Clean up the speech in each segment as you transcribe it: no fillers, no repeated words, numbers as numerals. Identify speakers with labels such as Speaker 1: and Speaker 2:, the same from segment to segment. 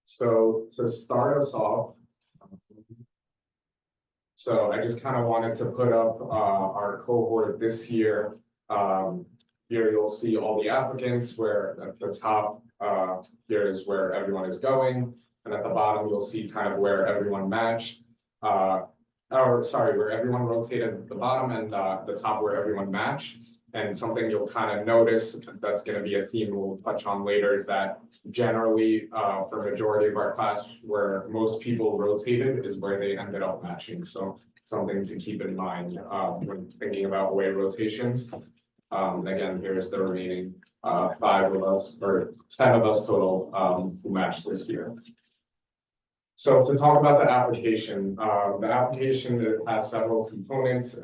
Speaker 1: So to start us off, I just kind of wanted to put up our cohort this year. Here you'll see all the applicants where at the top here is where everyone is going. And at the bottom, you'll see kind of where everyone matched. Or sorry, where everyone rotated at the bottom and the top where everyone matched. And something you'll kind of notice that's going to be a theme we'll touch on later is that generally for majority of our class where most people rotated is where they ended up matching. So something to keep in mind when thinking about away rotations. Again, here's the remaining 5 of us or 10 of us total who matched this year. So to talk about the application has several components.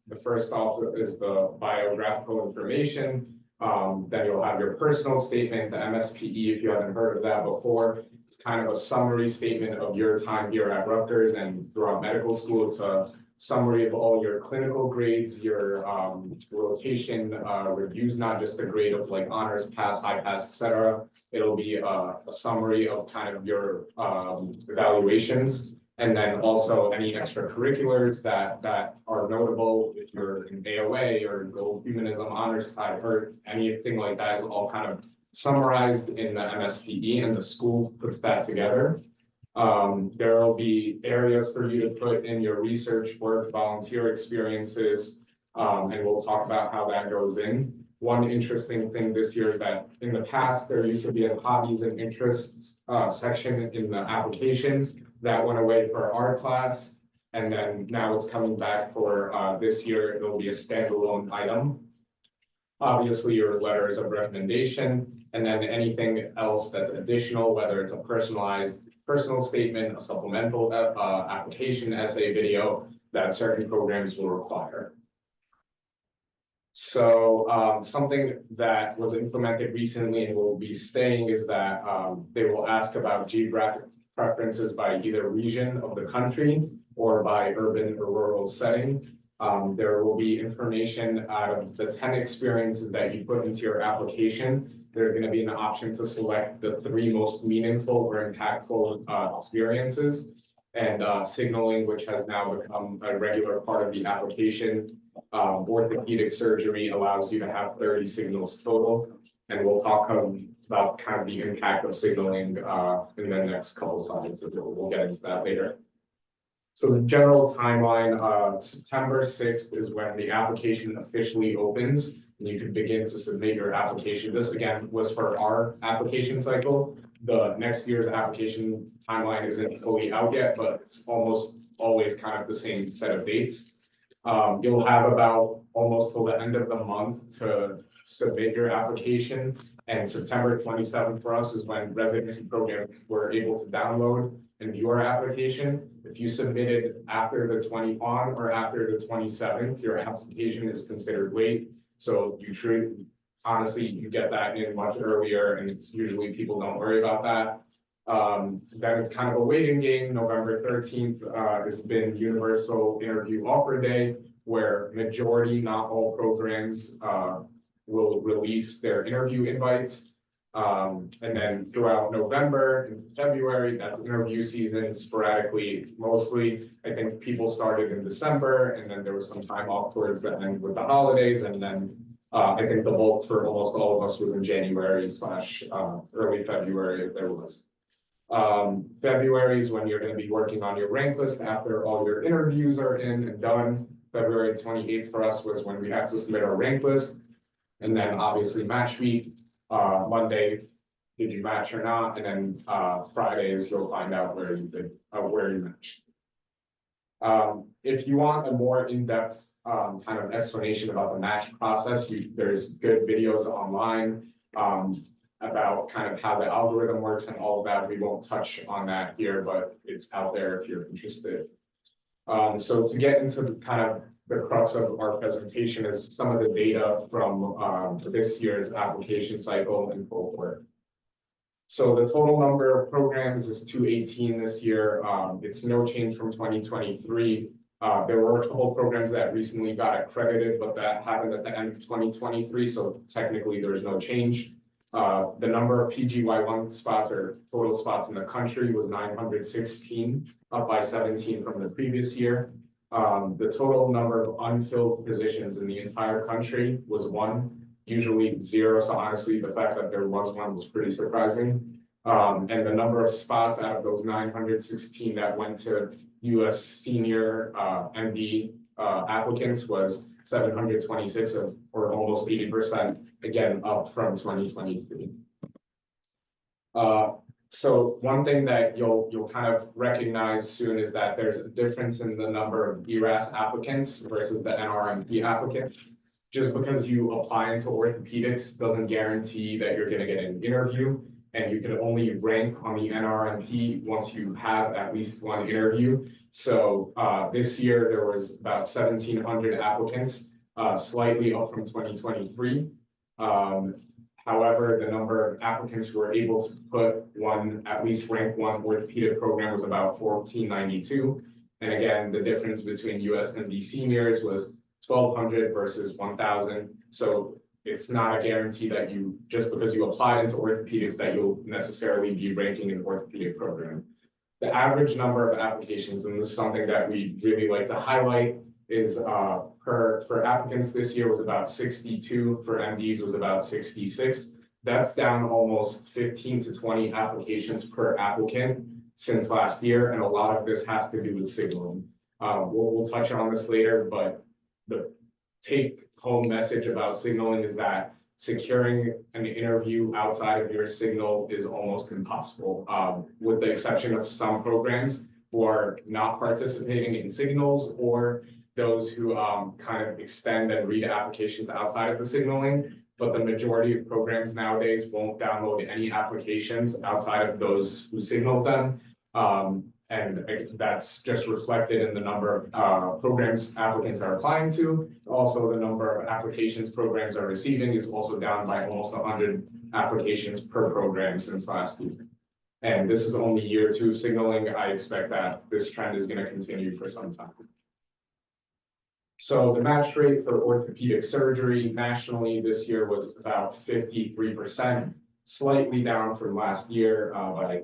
Speaker 1: The first off is the biographical information. Then you'll have your personal statement, the MSPE, if you haven't heard of that before. It's kind of a summary statement of your time here at Rutgers and throughout medical school. It's a summary of all your clinical grades, your rotation reviews, not just the grade of like honors, pass, high pass, etc. It'll be a summary of kind of your evaluations. And then also any extracurriculars that are notable if you're in AOA or Global Humanism honors type or anything like that is all kind of summarized in the MSPE, and the school puts that together. There will be areas for you to put in your research work, volunteer experiences, and we'll talk about how that goes in. One interesting thing this year is that in the past, there used to be a hobbies and interests section in the application. That went away for our class, and then now it's coming back for this year. It'll be a standalone item. Obviously, your letters of recommendation, and then anything else that's additional, whether it's a personal statement, a supplemental application, essay, video, that certain programs will require. So something that was implemented recently and will be staying is that they will ask about geographic preferences by either region of the country or by urban or rural setting. There will be information out of the 10 experiences that you put into your application. There's going to be an option to select the 3 most meaningful or impactful experiences. And signaling, which has now become a regular part of the application. Orthopedic surgery allows you to have 30 signals total. And we'll talk about kind of the impact of signaling in the next couple slides. So we'll get into that later. So the general timeline, September 6th is when the application officially opens and you can begin to submit your application. This again was for our application cycle. The next year's application timeline isn't fully out yet, but it's almost always kind of the same set of dates. You'll have about almost till the end of the month to submit your application. And September 27th for us is when residency programs were able to download and view our application. If you submitted after the 20 on or after the 27th, your application is considered late. So you should, honestly, you get that in much earlier, and it's usually people don't worry about that. Then it's kind of a waiting game. November 13th has been Universal Interview Offer Day, where majority, not all programs, will release their interview invites. And then throughout November into February, that's interview season sporadically. Mostly, I think people started in December, and then there was some time off towards the end with the holidays. And then I think the bulk for almost all of us was in January / early February, if there was. February is when you're going to be working on your rank list after all your interviews are in and done. February 28th for us was when we had to submit our rank list. And then obviously match week, Monday, did you match or not? And then Fridays, you'll find out where you matched. If you want a more in-depth kind of explanation about the match process, there's good videos online about kind of how the algorithm works and all of that. We won't touch on that here, but it's out there if you're interested. So to get into the kind of the crux of our presentation is some of the data from this year's application cycle and cohort. So the total number of programs is 218 this year. It's no change from 2023. There were a couple of programs that recently got accredited, but that happened at the end of 2023. So technically there's no change. The number of PGY1 spots or total spots in the country was 916, up by 17 from the previous year. The total number of unfilled positions in the entire country was 1, usually 0. So honestly, the fact that there was 1 was pretty surprising. And the number of spots out of those 916 that went to US senior MD applicants was 726, or almost 80%, again, up from 2023. So one thing that you'll kind of recognize soon is that there's a difference in the number of ERAS applicants versus the NRMP applicant. Just because you apply into orthopedics doesn't guarantee that you're going to get an interview, and you can only rank on the NRMP once you have at least 1 interview. So this year there was about 1,700 applicants, slightly up from 2023. However, the number of applicants who were able to put at least rank 1 orthopedic program was about 1,492. And again, the difference between USMD seniors was 1,200 versus 1,000. So it's not a guarantee that just because you applied into orthopedics that you'll necessarily be ranking an orthopedic program. The average number of applications, and this is something that we really like to highlight, is for applicants this year was about 62, for MDs was about 66. That's down almost 15 to 20 applications per applicant since last year, and a lot of this has to do with signaling. We'll touch on this later, but the take-home message about signaling is that securing an interview outside of your signal is almost impossible, with the exception of some programs who are not participating in signals, or those who kind of extend and read applications outside of the signaling. But the majority of programs nowadays won't download any applications outside of those who signaled them. And that's just reflected in the number of programs applicants are applying to. Also, the number of applications programs are receiving is also down by almost 100 applications per program since last year. And this is only year 2 of signaling. I expect that this trend is going to continue for some time. So the match rate for orthopedic surgery nationally this year was about 53%, slightly down from last year by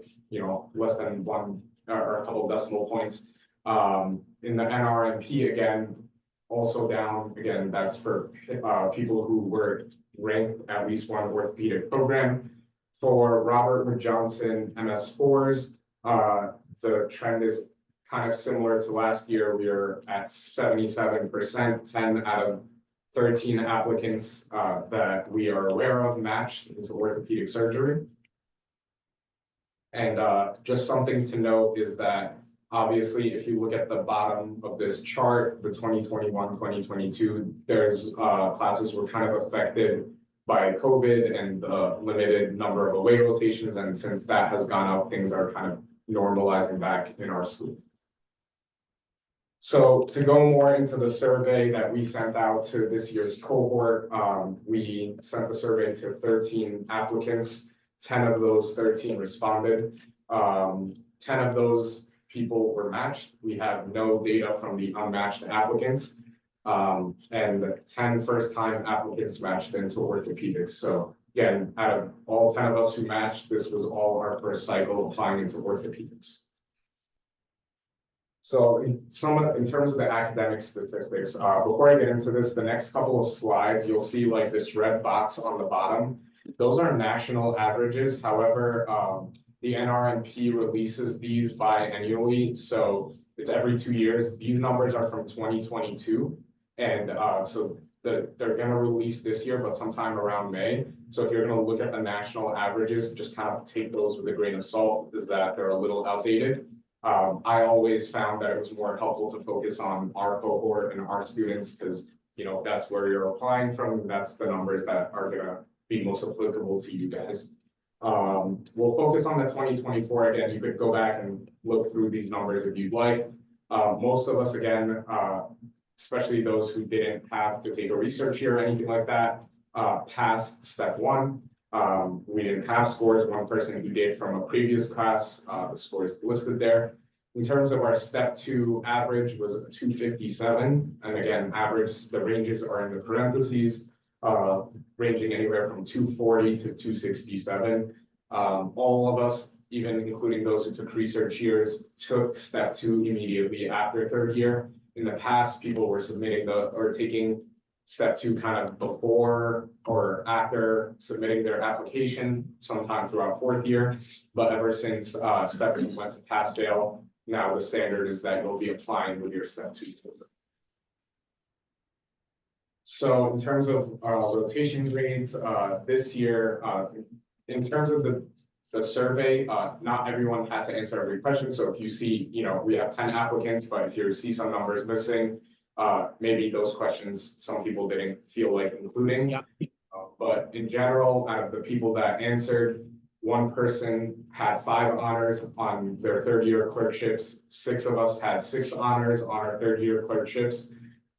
Speaker 1: less than 1 or a couple of decimal points. In the NRMP, again, also down. Again, that's for people who were ranked at least 1 orthopedic program. For Robert Wood Johnson MS4s, the trend is kind of similar to last year. We are at 77%, 10 out of 13 applicants that we are aware of matched into orthopedic surgery. And just something to note is that obviously, if you look at the bottom of this chart, the 2021, 2022, there's classes were kind of affected by COVID and the limited number of away rotations. And since that has gone up, things are kind of normalizing back in our school. So to go more into the survey that we sent out to this year's cohort, we sent the survey to 13 applicants. 10 of those 13 responded. 10 of those people were matched. We have no data from the unmatched applicants. And 10 first-time applicants matched into orthopedics. So again, out of all 10 of us who matched, this was all our first cycle applying into orthopedics. So in terms of the academic statistics, before I get into this, the next couple of slides, you'll see like this red box on the bottom. Those are national averages. However, the NRMP releases these biannually, so it's every 2 years. These numbers are from 2022, and so they're going to release this year, but sometime around May. So if you're going to look at the national averages, just kind of take those with a grain of salt, is that they're a little outdated. I always found that it was more helpful to focus on our cohort and our students because, that's where you're applying from. That's the numbers that are going to be most applicable to you guys. We'll focus on the 2024 again. You could go back and look through these numbers if you'd like. Most of us, again, especially those who didn't have to take a research year or anything like that, passed step 1. We didn't have scores. One person who did from a previous class, the scores listed there. In terms of our step 2 average was 257. And again, average, the ranges are in the parentheses. ranging anywhere from 240 to 267. All of us, even including those who took research years, took step 2 immediately after third year. In the past, people were submitting or taking step 2 kind of before or after submitting their application sometime throughout fourth year. But ever since step 2 went to pass fail, now the standard is that you'll be applying with your step 2 folder. So in terms of rotation grades, this year, in terms of the survey, not everyone had to answer every question. So if you see, we have 10 applicants, but if you see some numbers missing, maybe those questions, some people didn't feel like including.
Speaker 2: Yeah.
Speaker 1: But in general, out of the people that answered, one person had 5 honors on their third year clerkships. 6 of us had 6 honors on our third year clerkships.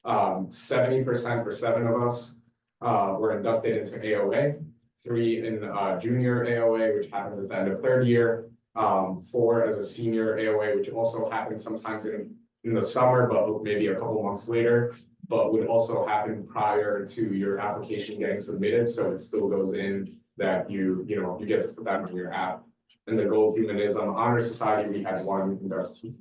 Speaker 1: 70% for 7 of us were inducted into AOA. 3 in junior AOA, which happens at the end of third year. 4 as a senior AOA, which also happens sometimes in the summer, but maybe a couple months later, but would also happen prior to your application getting submitted. So it still goes in that you get to put that on your app. And the Gold Humanism Honor Society, we had 1 inductee.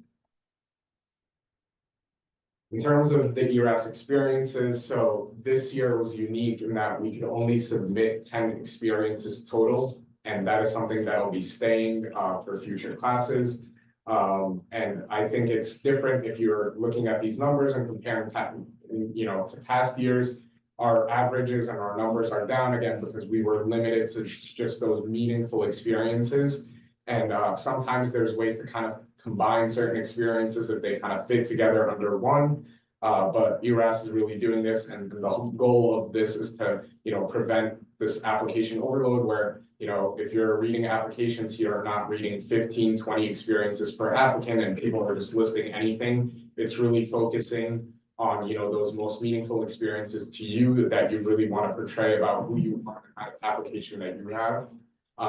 Speaker 1: In terms of the ERAS experiences, so this year was unique in that we could only submit 10 experiences total, and that is something that will be staying for future classes. And I think it's different if you're looking at these numbers and comparing to past years. Our averages and our numbers are down again because we were limited to just those meaningful experiences. And sometimes there's ways to kind of combine certain experiences if they kind of fit together under one. But ERAS is really doing this, and the goal of this is to, prevent this application overload where, if you're reading applications, you're not reading 15, 20 experiences per applicant and people are just listing anything. It's really focusing on, those most meaningful experiences to you that you really want to portray about who you are, the kind of application that you have.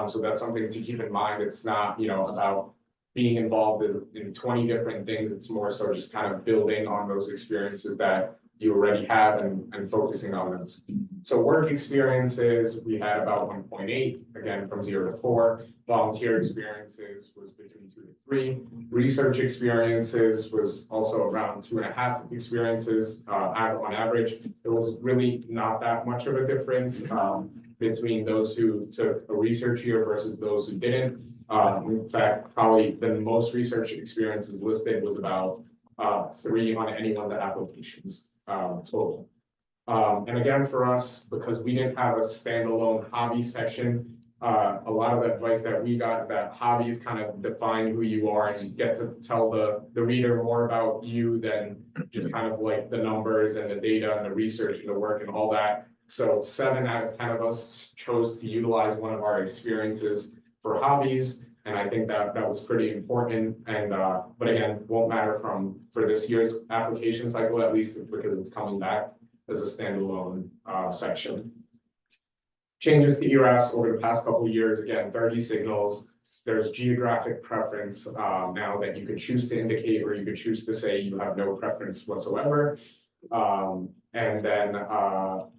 Speaker 1: So that's something to keep in mind. It's not, about being involved in 20 different things. It's more so just kind of building on those experiences that you already have and focusing on those. So work experiences, we had about 1.8, again, from 0 to 4. Volunteer experiences was between 2 to 3. Research experiences was also around 2.5 experiences on average. There was really not that much of a difference between those who took a research year versus those who didn't. In fact, probably the most research experiences listed was about 3 on any one of the applications total. And again, for us, because we didn't have a standalone hobby section, a lot of the advice that we got is that hobbies kind of define who you are and you get to tell the reader more about you than just kind of like the numbers and the data and the research and the work and all that. So 7 out of 10 of us chose to utilize one of our experiences for hobbies. And I think that was pretty important. And but again, won't matter for this year's application cycle, at least because it's coming back as a standalone section. Changes to ERAS over the past couple of years, again, 30 signals. There's geographic preference now that you could choose to indicate, or you could choose to say you have no preference whatsoever. And then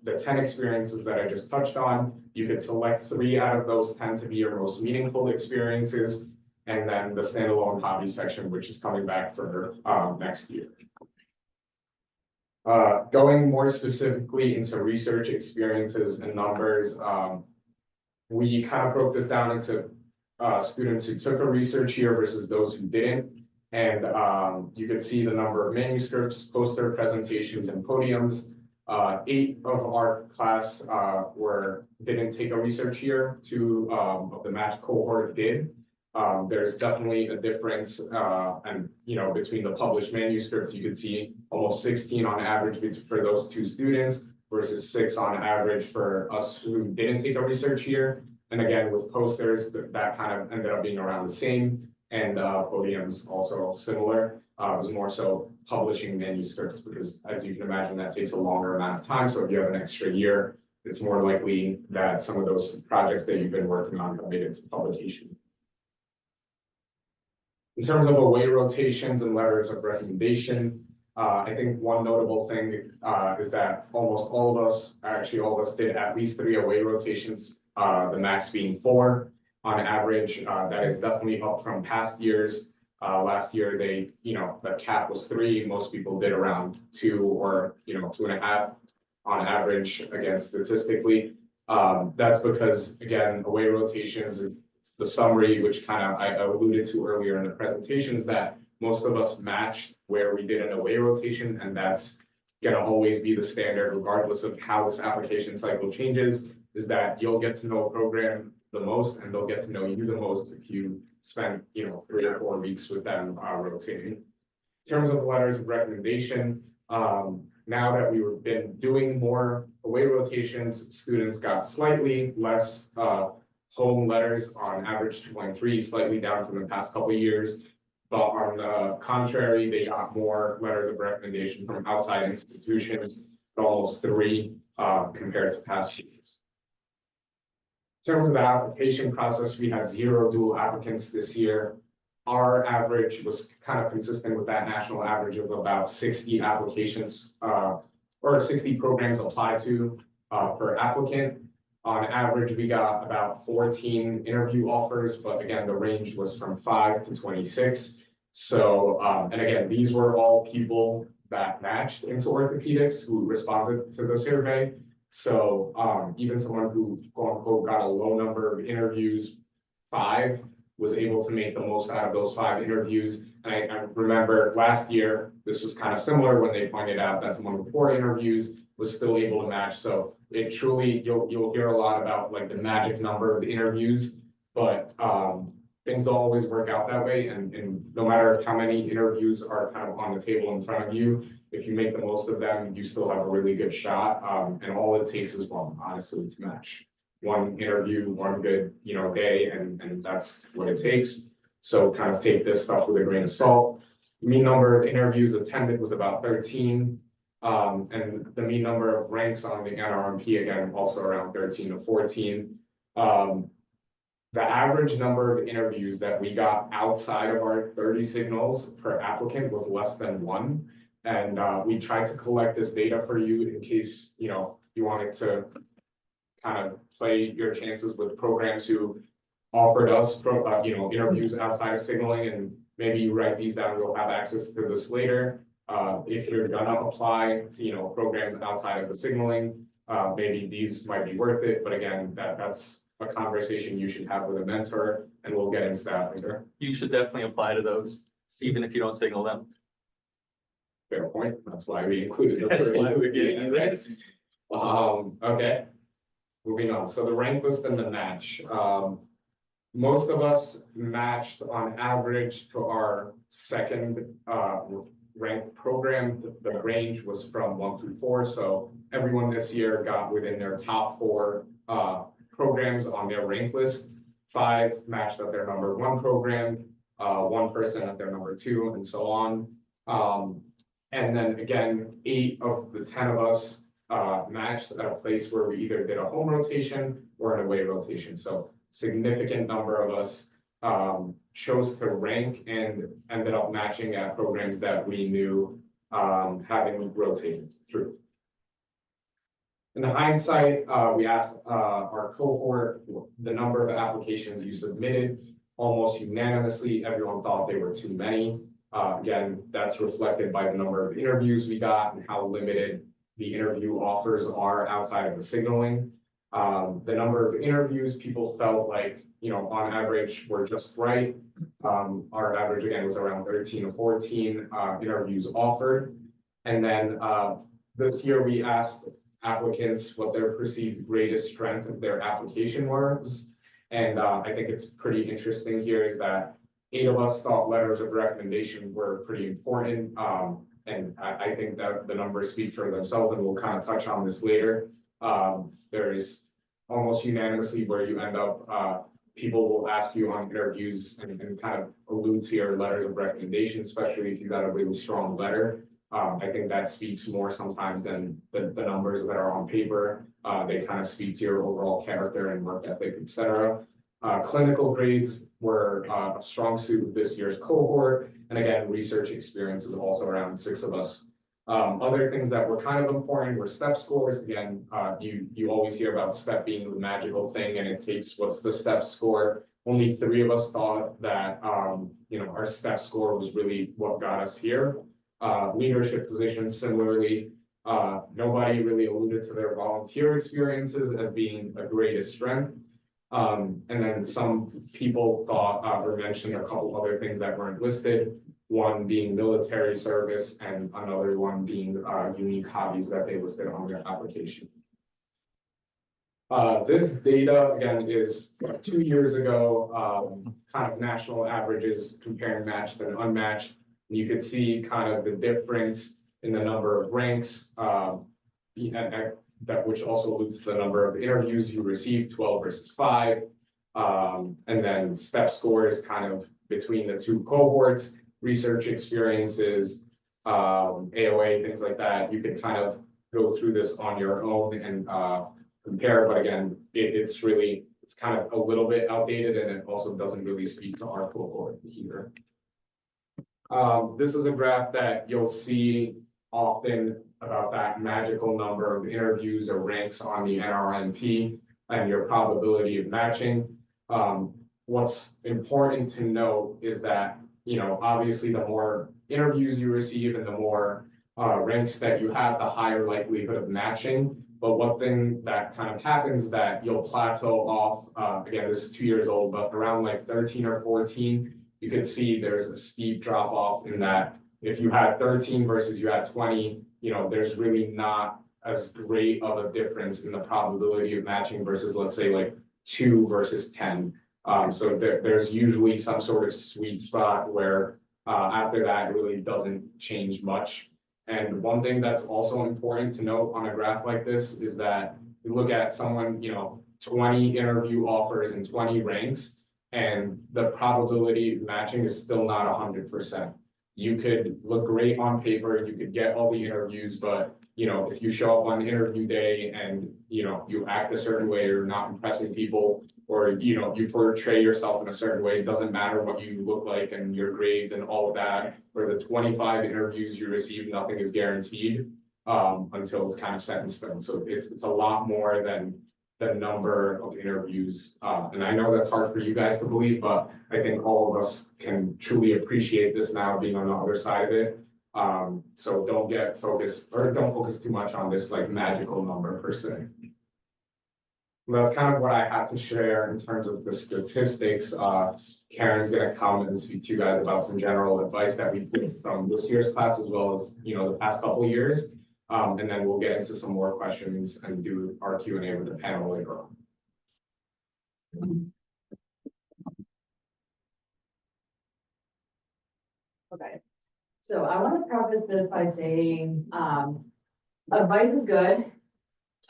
Speaker 1: the 10 experiences that I just touched on, you could select 3 out of those 10 to be your most meaningful experiences. And then the standalone hobby section, which is coming back for next year. Going more specifically into research experiences and numbers, we kind of broke this down into students who took a research year versus those who didn't. And you could see the number of manuscripts, poster presentations, and podiums. 8 of our class didn't take a research year. 2 of the match cohort did. There's definitely a difference, and between the published manuscripts, you could see almost 16 on average for those 2 students versus 6 on average for us who didn't take a research year. And again, with posters, that kind of ended up being around the same. And podiums also similar. It was more so publishing manuscripts because, as you can imagine, that takes a longer amount of time. So if you have an extra year, it's more likely that some of those projects that you've been working on have made it to publication. In terms of away rotations and letters of recommendation, I think one notable thing is that almost all of us, actually all of us did at least 3 away rotations, the max being 4 on average. That is definitely up from past years. Last year, the cap was 3. Most people did around 2 or, 2.5 on average, again, statistically. That's because, again, away rotations is the summary, which kind of I alluded to earlier in the presentation, is that most of us matched where we did an away rotation, and that's gonna always be the standard regardless of how this application cycle changes, is that you'll get to know a program the most and they'll get to know you the most if you spend, 3 or 4 weeks with them rotating. In terms of letters of recommendation, now that we've been doing more away rotations, students got slightly less home letters, on average 2.3, slightly down from the past couple of years. But on the contrary, they got more letters of recommendation from outside institutions, almost 3 compared to past years. In terms of the application process, we had 0 dual applicants this year. Our average was kind of consistent with that national average of about 60 applications or 60 programs applied to per applicant. On average, we got about 14 interview offers, but again, the range was from 5 to 26. So, and again, these were all people that matched into orthopedics who responded to the survey. So even someone who quote unquote got a low number of interviews, 5, was able to make the most out of those 5 interviews. And I remember last year, this was kind of similar when they pointed out that someone with 4 interviews was still able to match. So it truly, you'll hear a lot about like the magic number of interviews, but things don't always work out that way. And no matter how many interviews are kind of on the table in front of you, if you make the most of them, you still have a really good shot. And all it takes is one, honestly, to match. One interview, one good, day, and that's what it takes. So kind of take this stuff with a grain of salt. Mean number of interviews attended was about 13. And the mean number of ranks on the NRMP, again, also around 13 to 14. The average number of interviews that we got outside of our 30 signals per applicant was less than 1. And we tried to collect this data for you in case, you wanted to kind of play your chances with programs who offered us, interviews outside of signaling, and maybe you write these down, you'll have access to this later. If you're gonna apply to, programs outside of the signaling, maybe these might be worth it. But again, that's a conversation you should have with a mentor, and we'll get into that later.
Speaker 2: You should definitely apply to those, even if you don't signal them.
Speaker 1: Fair point. That's why we included it.
Speaker 2: That's why we're getting you this.
Speaker 1: Okay. Moving on. So the rank list and the match. Most of us matched on average to our second ranked program. The range was from 1 through 4. So everyone this year got within their top 4 programs on their rank list. 5 matched at their number 1 program, 1 person at their number 2, and so on. And then again, 8 of the 10 of us matched at a place where we either did a home rotation or an away rotation. So significant number of us chose to rank and ended up matching at programs that we knew having rotated through. In hindsight, we asked our cohort the number of applications you submitted. Almost unanimously, everyone thought they were too many. Again, that's reflected by the number of interviews we got and how limited the interview offers are outside of the signaling. The number of interviews people felt like, on average were just right. Our average again was around 13 to 14 interviews offered. And then this year we asked applicants what their perceived greatest strength of their application was. And I think it's pretty interesting here is that 8 of us thought letters of recommendation were pretty important. And I think that the numbers speak for themselves, and we'll kind of touch on this later. There's almost unanimously where you end up, people will ask you on interviews and kind of allude to your letters of recommendation, especially if you got a really strong letter. I think that speaks more sometimes than the numbers that are on paper. They kind of speak to your overall character and work ethic, etc. Clinical grades were a strong suit of this year's cohort, And again, research experience is also around 6 of us. Other things that were kind of important were step scores. Again, you always hear about step being the magical thing, and it takes what's the step score. Only 3 of us thought that, our step score was really what got us here. Leadership positions, similarly, nobody really alluded to their volunteer experiences as being a greatest strength. And then some people thought, or mentioned a couple other things that weren't listed. One being military service and another one being, unique hobbies that they listed on their application. This data, again, is 2 years ago, kind of national averages comparing matched and unmatched. You could see kind of the difference in the number of ranks, that which also alludes to the number of interviews you received, 12 versus 5. And then step scores kind of between the 2 cohorts, research experiences, AOA, things like that. You can kind of go through this on your own and compare, but again, it's kind of a little bit outdated, and it also doesn't really speak to our cohort here. This is a graph that you'll see often about that magical number of interviews or ranks on the NRNP and your probability of matching. What's important to note is that, obviously the more interviews you receive and the more ranks that you have, the higher likelihood of matching. But one thing that kind of happens that you'll plateau off, again, this is 2 years old, but around like 13 or 14, you can see there's a steep drop off in that if you had 13 versus you had 20, there's really not as great of a difference in the probability of matching versus, let's say, like 2 versus 10. So there's usually some sort of sweet spot where after that, it really doesn't change much. And one thing that's also important to note on a graph like this is that you look at someone, 20 interview offers and 20 ranks, and the probability of matching is still not 100%. You could look great on paper, you could get all the interviews, but if you show up on interview day and you act a certain way or not impressing people, or you portray yourself in a certain way, it doesn't matter what you look like and your grades and all of that. For the 25 interviews you receive, nothing is guaranteed until it's kind of set in stone. So it's a lot more than the number of interviews. And I know that's hard for you guys to believe, but I think all of us can truly appreciate this now, being on the other side of it. So don't focus too much on this like magical number per se. And that's kind of what I have to share in terms of the statistics. Karen's gonna come and speak to you guys about some general advice that we put from this year's class as well as, the past couple of years. And then we'll get into some more questions and do our Q&A with the panel later on.
Speaker 3: Okay, so I want to preface this by saying, advice is good.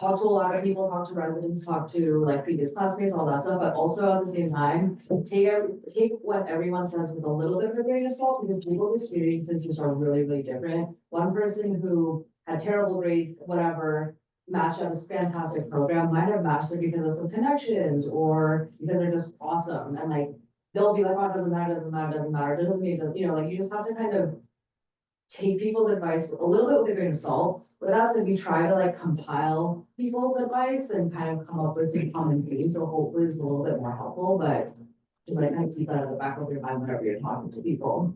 Speaker 3: Talk to a lot of people, talk to residents, talk to like previous classmates, all that stuff, but also at the same time, take what everyone says with a little bit of a grain of salt, because people's experiences just are really, really different. One person who had terrible grades, whatever, matched at this fantastic program might have matched it because of some connections or because they're just awesome. And like, they'll be like, oh, it doesn't matter, doesn't matter, doesn't matter. It doesn't mean, like you just have to kind of take people's advice a little bit with a grain of salt. But that's if we try to like compile people's advice and kind of come up with some common themes. So hopefully it's a little bit more helpful, but just like kind of keep that at the back of your mind whenever you're talking to people.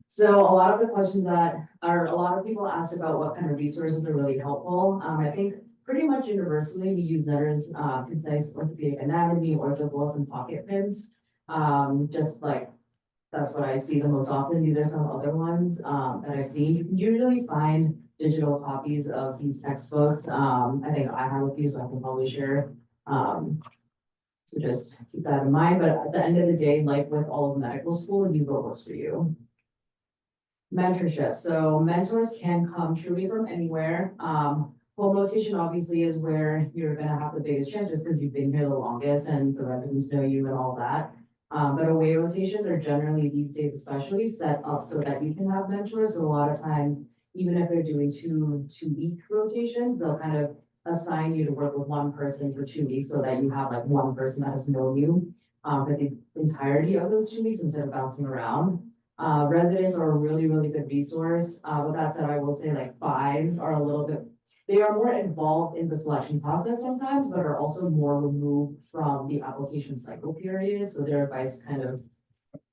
Speaker 3: So a lot of the questions that a lot of people asked about what kind of resources are really helpful. I think pretty much universally we use Netter's Concise Orthopedic Anatomy, ortho bullets, and pocket pins. Just like that's what I see the most often. These are some other ones that I've seen. You can usually find digital copies of these textbooks. I think I have a few, so I can probably share. So just keep that in mind. But at the end of the day, like with all of medical school, you go what's for you. Mentorship. So mentors can come truly from anywhere. Home rotation obviously is where you're gonna have the biggest chances because you've been here the longest and the residents know you and all that. But away rotations are generally these days especially set up so that you can have mentors. So a lot of times, even if they're doing two-week rotations, they'll kind of assign you to work with one person for 2 weeks so that you have like one person that has known you for the entirety of those 2 weeks instead of bouncing around. Residents are a really, really good resource. With that said, I will say like fives are a little bit, they are more involved in the selection process sometimes, but are also more removed from the application cycle period. So their advice kind of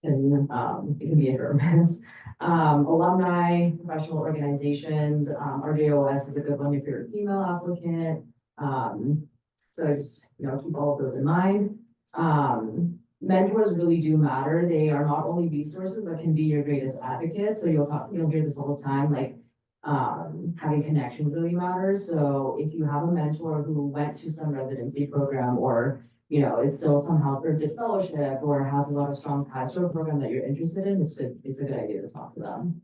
Speaker 3: it can be a hit or miss. Alumni, professional organizations, RJOS is a good one if you're a female applicant. So just, keep all of those in mind. Mentors really do matter. They are not only resources, but can be your greatest advocates. So you'll hear this all the time, like, having connection really matters. So if you have a mentor who went to some residency program or is still somehow or did fellowship or has a lot of strong ties to a program that you're interested in, it's a good idea to talk to them.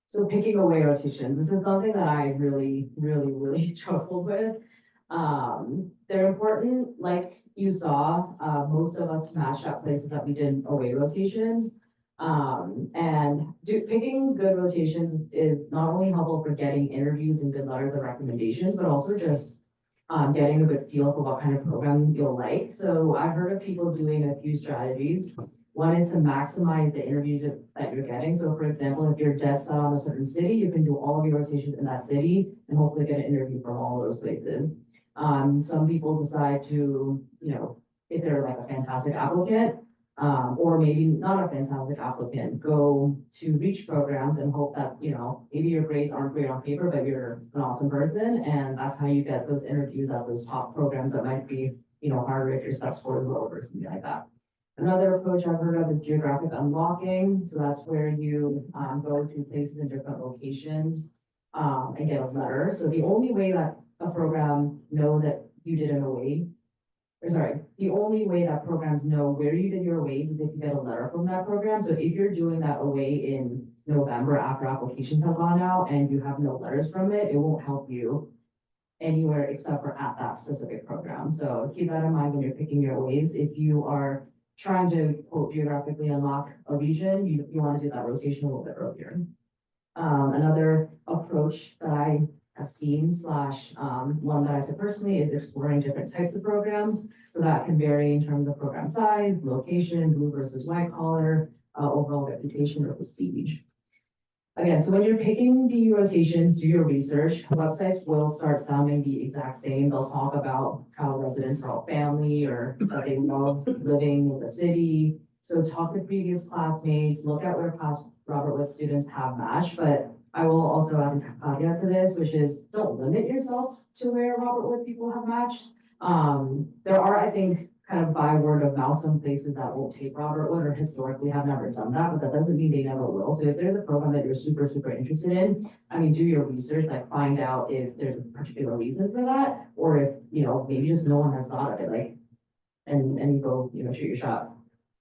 Speaker 3: So picking away rotations, this is something that I really, really, really struggled with. They're important, like you saw, most of us matched up places that we did away rotations. And picking good rotations is not only helpful for getting interviews and good letters of recommendations, but also just getting a good feel for what kind of program you'll like. So I've heard of people doing a few strategies. One is to maximize the interviews that you're getting. So for example, if you're dead set on a certain city, you can do all of your rotations in that city and hopefully get an interview from all of those places. Some people decide to, if they're like a fantastic applicant, or maybe not a fantastic applicant, go to reach programs and hope that, maybe your grades aren't great on paper, but you're an awesome person. And that's how you get those interviews at those top programs that might be, harder if your step score is lower or something like that. Another approach I've heard of is geographic unlocking. So that's where you go to places in different locations and get a letter. So the only way that a program knows that you did an away, the only way that programs know where you did your aways is if you get a letter from that program. So if you're doing that away in November after applications have gone out and you have no letters from it, it won't help you anywhere except for at that specific program. So keep that in mind when you're picking your aways. If you are trying to quote geographically unlock a region, you want to do that rotation a little bit earlier. Another approach that I have seen / one that I took personally is exploring different types of programs. So that can vary in terms of program size, location, blue versus white collar, overall reputation or prestige. Again, so when you're picking the rotations, do your research. Websites will start sounding the exact same. They'll talk about how residents are all family or that they love living in the city. So talk to previous classmates, look at where past Robert Wood students have matched, but I will also add a caveat to this, which is don't limit yourself to where Robert Wood people have matched. There are, I think, kind of by word of mouth, some places that won't take Robert Wood or historically have never done that, but that doesn't mean they never will. So if there's a program that you're super, super interested in, do your research, like find out if there's a particular reason for that, or if, maybe just no one has thought of it, and you go, shoot your shot.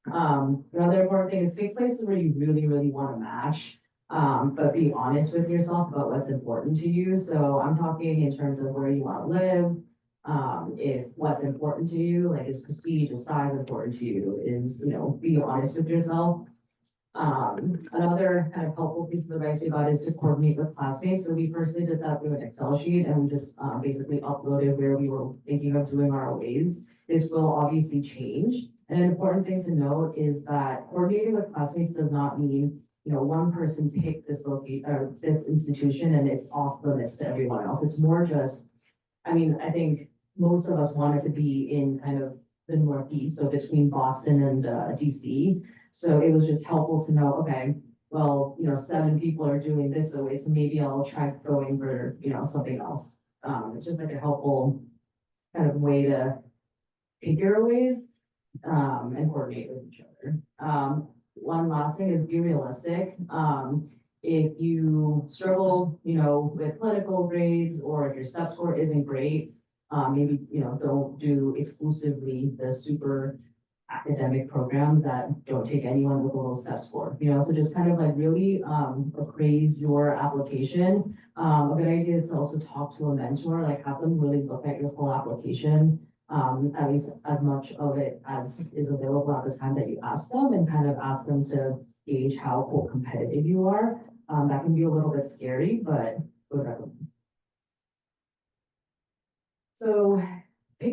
Speaker 3: Another important thing is pick places where you really, really want to match. But be honest with yourself about what's important to you. So I'm talking in terms of where you want to live. If what's important to you, like is prestige, is size important to you, is, be honest with yourself. Another kind of helpful piece of advice we got is to coordinate with classmates. So we first did that through an Excel sheet and we just basically uploaded where we were thinking of doing our aways. This will obviously change. And an important thing to note is that coordinating with classmates does not mean one person picked this location or this institution and it's off the list to everyone else. It's more just, I think most of us wanted to be in kind of the Northeast, so between Boston and DC. So it was just helpful to know, okay, well, 7 people are doing this away, so maybe I'll try going for, something else. It's just like a helpful kind of way to figure aways and coordinate with each other. One last thing is be realistic. If you struggle, with clinical grades or if your step score isn't great, maybe, don't do exclusively the super academic programs that don't take anyone with a low step score. So just kind of like really appraise your application. A good idea is to also talk to a mentor, like have them really look at your full application. At least as much of it as is available at the time that you ask them and kind of ask them to gauge how quote competitive you are. That can be a little bit scary, but would recommend. So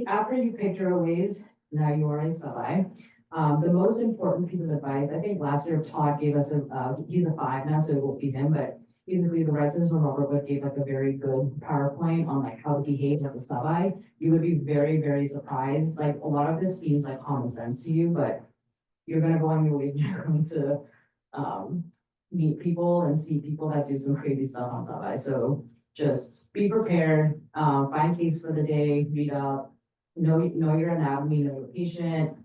Speaker 3: after you picked your aways, now you are a sub-I. The most important piece of advice, I think last year Todd gave us he's a 5 now, so it won't be him, but basically the residents from Robert gave like a very good PowerPoint on like how to behave at the sub-I. You would be very, very surprised. Like a lot of this seems like common sense to you, but you're gonna go on your ways, you're going to meet people and see people that do some crazy stuff on sub-I. So just be prepared, find case for the day, read up, know your anatomy, know your patient.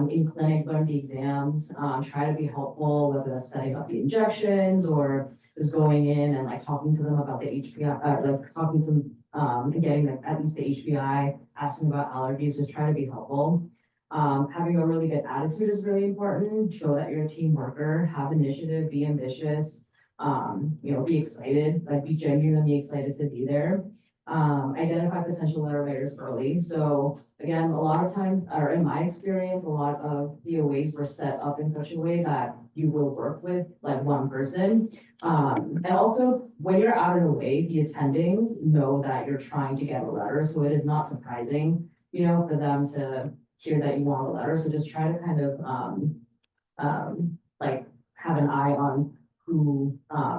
Speaker 3: In clinic, learn the exams, try to be helpful, whether that's setting up the injections or just going in and like talking to them about the HPI, like talking to them, and getting like at least the HPI, asking about allergies, just try to be helpful. Having a really good attitude is really important. Show that you're a team worker, have initiative, be ambitious, be excited, like be genuinely excited to be there. Identify potential letter writers early. So again, a lot of times, or in my experience, a lot of the OAs were set up in such a way that you will work with like one person. And also when you're out and away, the attendings know that you're trying to get a letter. So it is not surprising, for them to hear that you want a letter. So just try to kind of, like have an eye on who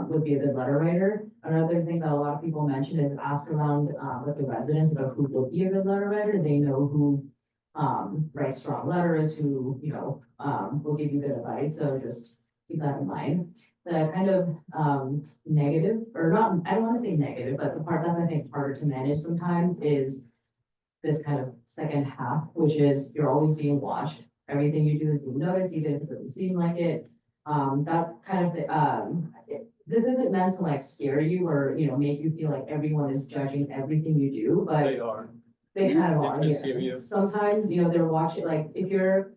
Speaker 3: would be a good letter writer. Another thing that a lot of people mention is ask around with the residents about who would be a good letter writer. They know who writes strong letters, who will give you good advice. So just keep that in mind. The kind of negative, or not, I don't want to say negative, but the part that's I think harder to manage sometimes is this kind of second half, which is you're always being watched. Everything you do is being noticed, even if it doesn't seem like it. That kind of, this isn't meant to like scare you or, make you feel like everyone is judging everything you do, but
Speaker 2: They are.
Speaker 3: they kind of
Speaker 2: They
Speaker 3: are.
Speaker 2: can
Speaker 3: Yeah.
Speaker 2: scare you.
Speaker 3: Sometimes, they're watching, like, if you're,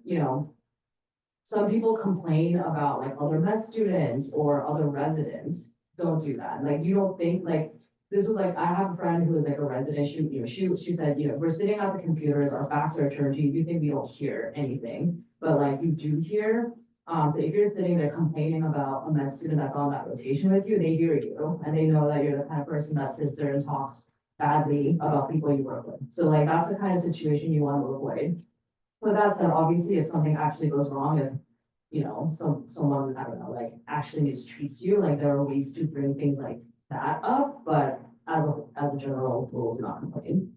Speaker 3: some people complain about like other med students or other residents. Don't do that. Like, you don't think like, this was like, I have a friend who was like a resident, she said, we're sitting at the computers, our backs are turned to you, you think we don't hear anything, but like you do hear. So if you're sitting there complaining about a med student that's on that rotation with you, they hear you and they know that you're the kind of person that sits there and talks badly about people you work with. So like, that's the kind of situation you want to avoid. With that said, obviously, if something actually goes wrong, if, someone, I don't know, like actually mistreats you, like there are ways to bring things like that up, but as a general rule, do not complain.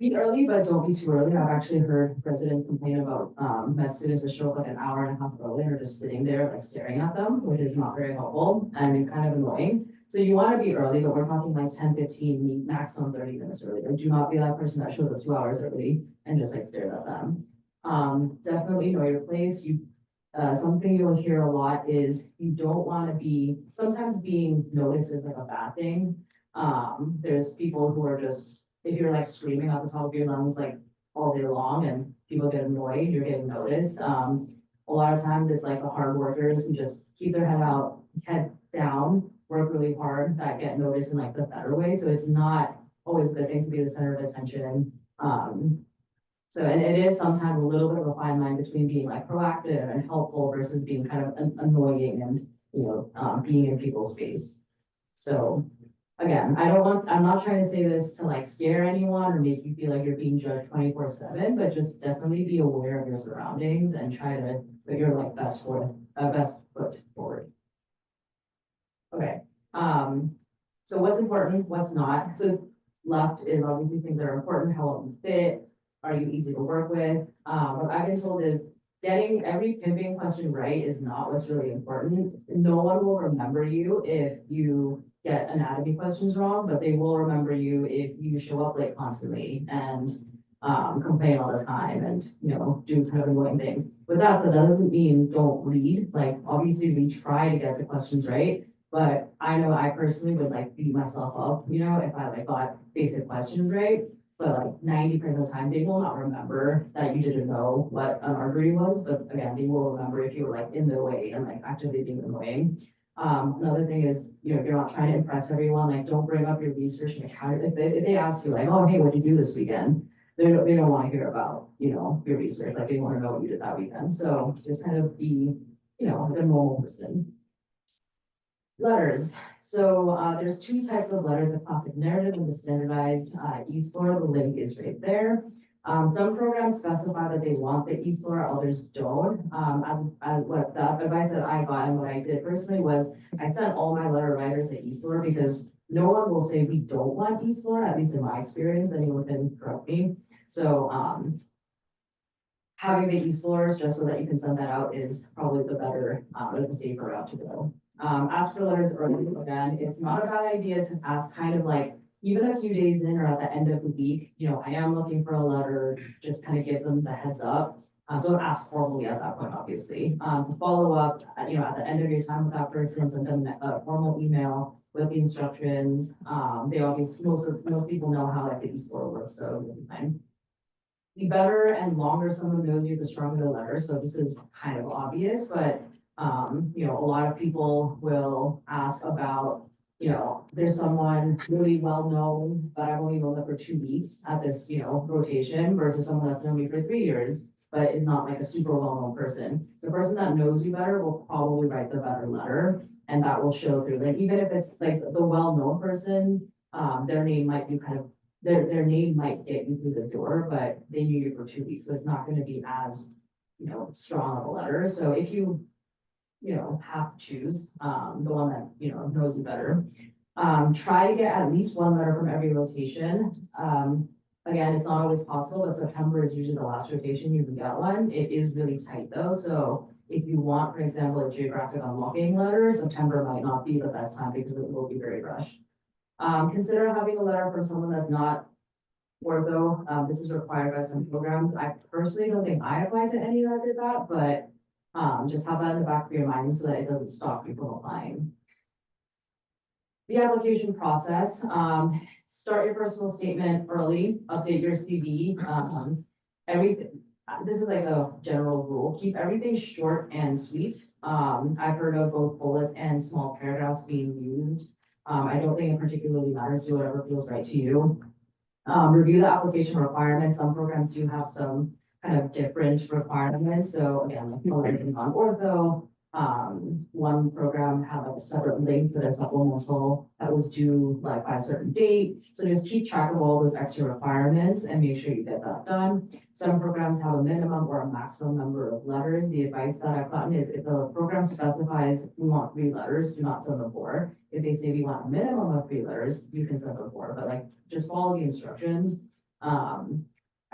Speaker 3: Be early, but don't be too early. I've actually heard residents complain about, med students that show up like an hour and a half early and are just sitting there like staring at them, which is not very helpful and kind of annoying. So you want to be early, but we're talking like 10, 15, maximum 30 minutes early. Like, do not be that person that shows up 2 hours early and just like stares at them. Definitely know your place. Something you'll hear a lot is you don't want to be, sometimes being noticed is like a bad thing. There's people who are just, if you're like screaming at the top of your lungs, like all day long and people get annoyed, you're getting noticed. A lot of times it's like the hard workers who just keep their head down, work really hard, that get noticed in like the better way. So it's not always a good thing to be the center of attention. And it is sometimes a little bit of a fine line between being like proactive and helpful versus being kind of annoying and, being in people's space. So again, I'm not trying to say this to like scare anyone or make you feel like you're being judged 24/7, but just definitely be aware of your surroundings and try to put your like best foot forward. Okay, so what's important, what's not? So left is obviously things that are important, how well you fit, are you easy to work with? What I've been told is getting every pimping question right is not what's really important. No one will remember you if you get anatomy questions wrong, but they will remember you if you show up late constantly and complain all the time and, do kind of annoying things. With that doesn't mean don't read. Like, obviously we try to get the questions right, but I know I personally would like beat myself up, if I like got basic questions right. But like 90% of the time, they will not remember that you didn't know what an artery was. But again, they will remember if you were like in their way and like actively being annoying. Another thing is, if you're not trying to impress everyone, like don't bring up your research. Like if they ask you like, oh, hey, what'd you do this weekend? They don't want to hear about, your research. Like they want to know what you did that weekend. So just kind of be, a normal person. Letters. So there's 2 types of letters, a classic narrative and the standardized e-score. The link is right there. Some programs specify that they want the e-Solar, others don't. As what the advice that I got and what I did personally was I sent all my letter writers to e-Solar because no one will say we don't want e-Solar, at least in my experience, anyone can correct me. So, having the e-Solar just so that you can send that out is probably the better, or the safer route to go. Ask for letters early, again, it's not a bad idea to ask kind of like, even a few days in or at the end of the week, you know, I am looking for a letter, just kind of give them the heads up. Don't ask formally at that point, obviously. Follow up, you know, at the end of your time with that person, send them a formal email with the instructions. They obviously, most people know how like the e-Solar works, so you'll be fine. The better and longer someone knows you, the stronger the letter. So this is kind of obvious, but, you know, a lot of people will ask about, you know, there's someone really well known, but I've only known them for 2 weeks at this, you know, rotation versus someone that's known me for 3 years, but is not like a super well-known person. The person that knows you better will probably write the better letter, and that will show through. Like, even if it's like the well-known person, their name might be kind of their name might get you through the door, but they knew you for 2 weeks, so it's not gonna be as, you know, strong of a letter. So if you, you know, have to choose, the one that, you know, knows you better. Try to get at least one letter from every rotation. Again, it's not always possible, but September is usually the last rotation you can get one. It is really tight though, so if you want, for example, a geographic unlocking letter, September might not be the best time because it will be very rushed. Consider having a letter from someone that's not ortho. This is required by some programs. I personally don't think I applied to any that did that, but just have that in the back of your mind so that it doesn't stop you from applying. The application process, start your personal statement early, update your CV. This is like a general rule, keep everything short and sweet. I've heard of both bullets and small paragraphs being used. I don't think it particularly matters, do whatever feels right to you. Review the application requirements. Some programs do have some kind of different requirements. So again, like on ortho, one program had like a separate link for their supplemental that was due like by a certain date. So just keep track of all those extra requirements and make sure you get that done. Some programs have a minimum or a maximum number of letters. The advice that I've gotten is if the program specifies we want 3 letters, do not send them 4. If they say we want a minimum of 3 letters, you can send them 4, but like just follow the instructions.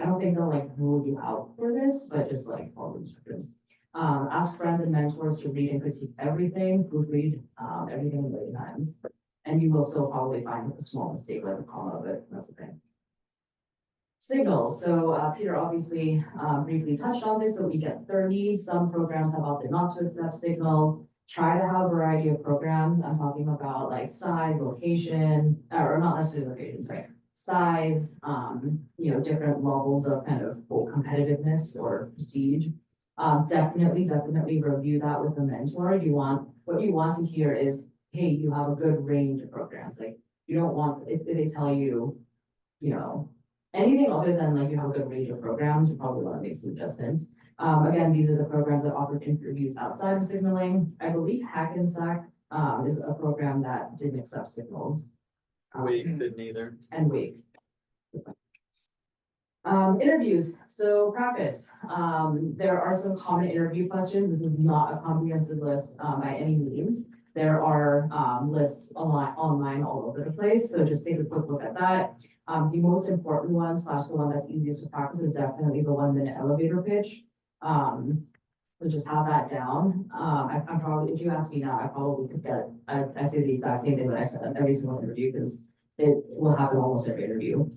Speaker 3: I don't think they'll like rule you out for this, but just like follow the instructions. Ask friends and mentors to read and critique everything, proofread everything in 30 times. And you will still probably find a small mistake like a comma, but that's okay. Signals. So Peter obviously briefly touched on this, but we get 30. Some programs have opted not to accept signals. Try to have a variety of programs. I'm talking about like size, location, or not necessarily location, sorry. Size, you know, different levels of kind of competitiveness or prestige. Definitely review that with a mentor. What you want to hear is, hey, you have a good range of programs. Like you don't want, if they tell you, you know, anything other than like you have a good range of programs, you probably want to make some adjustments. Again, these are the programs that offered interviews outside of signaling. I believe Hackensack is a program that didn't accept signals.
Speaker 2: Wake didn't either.
Speaker 3: And Wake. Interviews, so practice. There are some common interview questions. This is not a comprehensive list by any means. There are lists online all over the place, so just take a quick look at that. The most important one, / the one that's easiest to practice, is definitely the 1-minute elevator pitch. So just have that down. I'm probably, if you ask me now, I probably could get, I'd say the exact same thing that I said at every single interview, because it will happen almost every interview.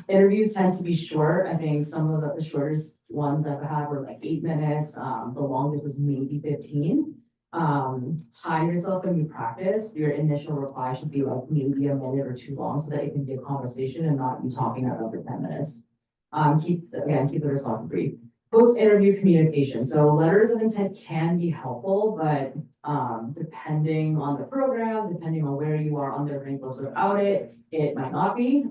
Speaker 3: Interviews tend to be short. I think some of the shortest ones I've had were like 8 minutes. The longest was maybe 15. Time yourself when you practice. Your initial reply should be like maybe a minute or 2 long so that it can be a conversation and not you talking at over 10 minutes. Keep the response brief. Post-interview communication. So letters of intent can be helpful, but depending on the program, depending on where you are on their wrinkles without it, it might not be.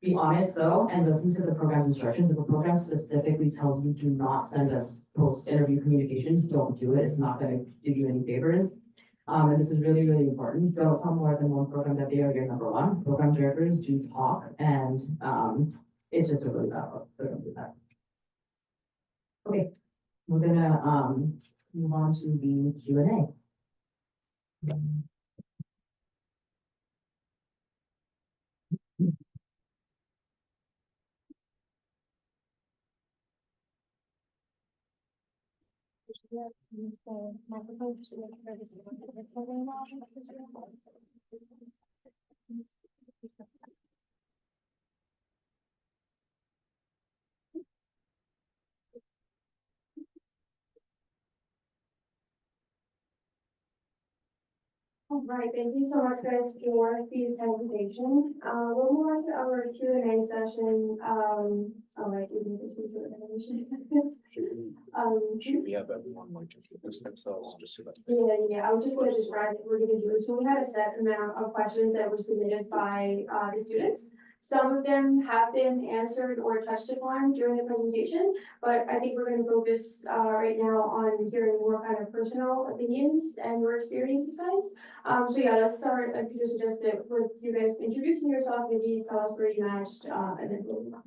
Speaker 3: Be honest though, and listen to the program's instructions. If a program specifically tells you do not send us post-interview communications, don't do it. It's not going to do you any favors. And this is really, really important. Don't tell more than one program that they are your number one. Program directors do talk, and It's just a really bad look, so don't do that. Okay, we're gonna, move on to the Q and A.
Speaker 4: All right, thank you so much guys for the presentation. We'll move on to our Q and A session. All right, we need to see the animation.
Speaker 5: Should we have everyone like introduce themselves just so that?
Speaker 4: Yeah, I was just gonna describe what we're gonna do. So we had a set amount of questions that were submitted by, the students. Some of them have been answered or touched upon during the presentation, but I think we're gonna focus, right now on hearing more kind of personal opinions and your experiences, guys. So yeah, let's start, if you just suggest it with you guys introducing yourself, maybe tell us where you matched, and then we'll move on.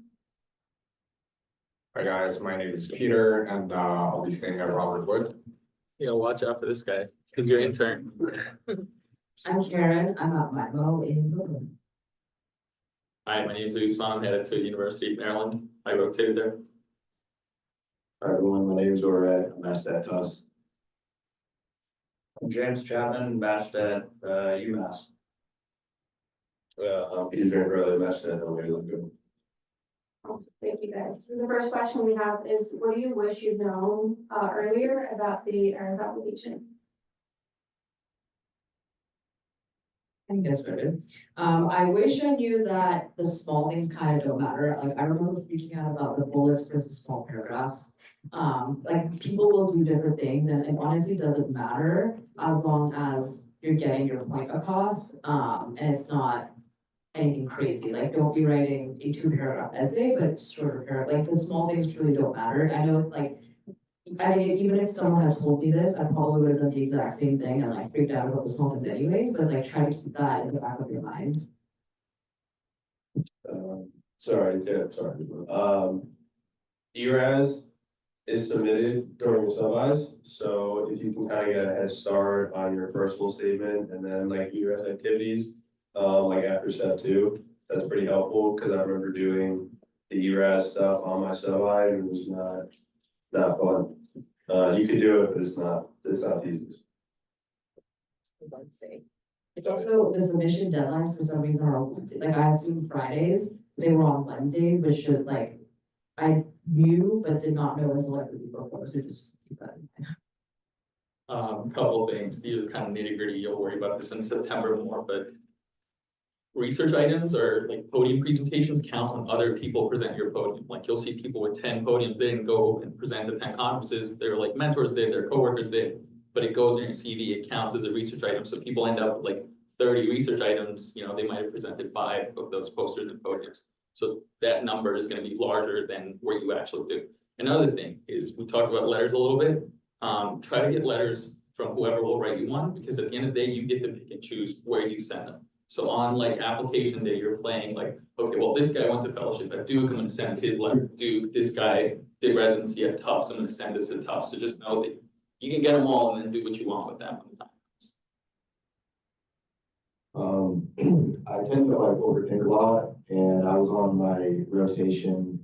Speaker 1: Hi guys, my name is Peter and I'll be staying at Robert Wood.
Speaker 2: Yeah, watch out for this guy, because you're intern.
Speaker 3: I'm Karen, I'm at Mimo in Brooklyn.
Speaker 2: Hi, my name is Usman, I'm headed to University of Maryland. I rotated there.
Speaker 5: Hi everyone, my name is Orad, I'm at Tufts.
Speaker 6: I'm James Chapman, matched at UMass.
Speaker 5: I'm Peter Draper, matched at Good.
Speaker 4: Thank you, guys. So the first question we have is, what do you wish you'd known earlier about the ERAS application?
Speaker 3: I think that's good. I wish I knew that the small things kind of don't matter. Like, I remember freaking out about the bullets versus small paragraphs. Like, people will do different things and it honestly doesn't matter as long as you're getting your point across. And it's not anything crazy. Like, don't be writing a 2-paragraph essay, but it's shorter paragraph. Like, the small things really don't matter. I know, like, I mean, even if someone had told me this, I probably would have done the exact same thing and like freaked out about the small things anyways, but like try to keep that in the back of your mind.
Speaker 5: Sorry. ERAS is submitted during sub-Is, so if you can kind of get a head start on your personal statement and then like ERAS activities, like after step 2, that's pretty helpful, because I remember doing the ERAS stuff on my sub-I and it was not fun. You could do it, but it's not the easiest.
Speaker 3: Wednesday. It's also the submission deadlines for some reason are on Wednesday. Like, I assumed Fridays, they were on Wednesdays, which should like, I knew, but did not know until like the week before, so just keep that in mind.
Speaker 2: Couple of things, these are kind of nitty gritty, you'll worry about this in September more, but research items or like podium presentations count when other people present your podium. Like, you'll see people with 10 podiums, they didn't go and present at 10 conferences, they're like mentors did, their coworkers did, but it goes in your CV, it counts as a research item, so people end up with like 30 research items, you know, they might have presented 5 of those posters and podiums. So that number is gonna be larger than what you actually do. Another thing is, we talked about letters a little bit, try to get letters from whoever will write you one, because at the end of the day, you get to pick and choose where you send them. So on like application day, you're playing like, okay, well, this guy went to fellowship at Duke, I'm gonna send his letter to Duke. This guy did residency at Tufts, I'm gonna send this to Tufts. So just know that you can get them all and then do what you want with them when the time comes.
Speaker 5: I tend to like overthink a lot, and I was on my rotation,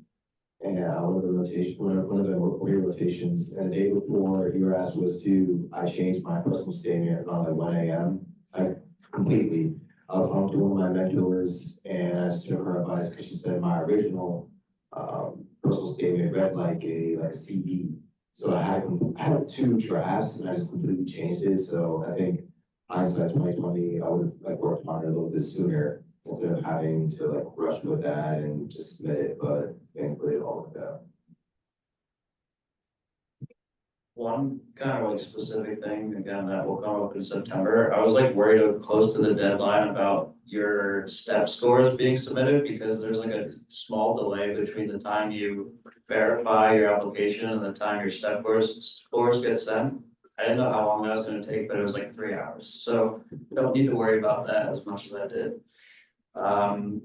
Speaker 5: and one of the rotations, and the day before ERAS was due, I changed my personal statement around like 1 a.m. I completely. I was talking to one of my mentors, and I just took her advice because she said my original personal statement read like a CV. So I had 2 drafts, and I just completely changed it. So I think hindsight 2020, I would have like worked on it a little bit sooner instead of having to like rush with that and just submit it. But thankfully, it all worked out.
Speaker 6: One kind of like specific thing, again, that will come up in September. I was like worried close to the deadline about your step scores being submitted, because there's like a small delay between the time you verify your application and the time your step scores get sent. I didn't know how long that was gonna take, but it was like 3 hours. So you don't need to worry about that as much as I did. And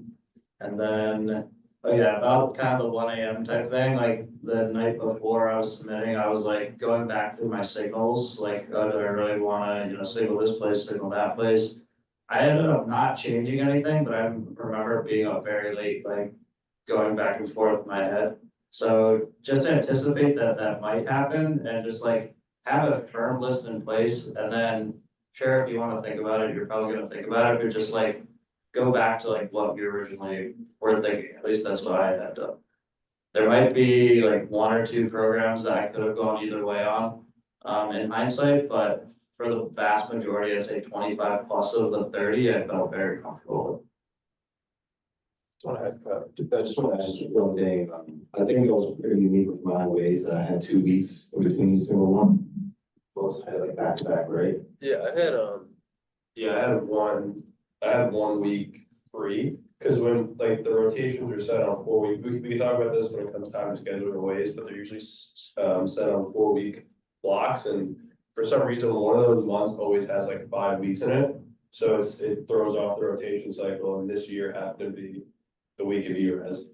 Speaker 6: then Oh yeah, about kind of the one AM type thing, like the night before I was submitting, I was like going back through my signals, like, oh, do I really wanna, signal this place, signal that place? I ended up not changing anything, but I remember being up very late, like going back and forth in my head. So just anticipate that that might happen and just like have a firm list in place and then sure, if you wanna think about it, you're probably gonna think about it, but just like go back to like what you originally were thinking, at least that's what I had done. There might be like one or two programs that I could have gone either way on, in hindsight, but for the vast majority, I'd say 25 plus of the 30, I felt very comfortable with.
Speaker 5: I just want to add just one thing. I think it was pretty unique with my ways that I had 2 weeks in between single one. Most had like back to back, right?
Speaker 7: Yeah, I had 1 week free, cause when like the rotations are set on 4 week, we can talk about this when it comes time to schedule the ways, but they're usually set on 4 week blocks, and for some reason, one of those months always has like 5 weeks in it. So it throws off the rotation cycle, and this year happened to be the week of year as,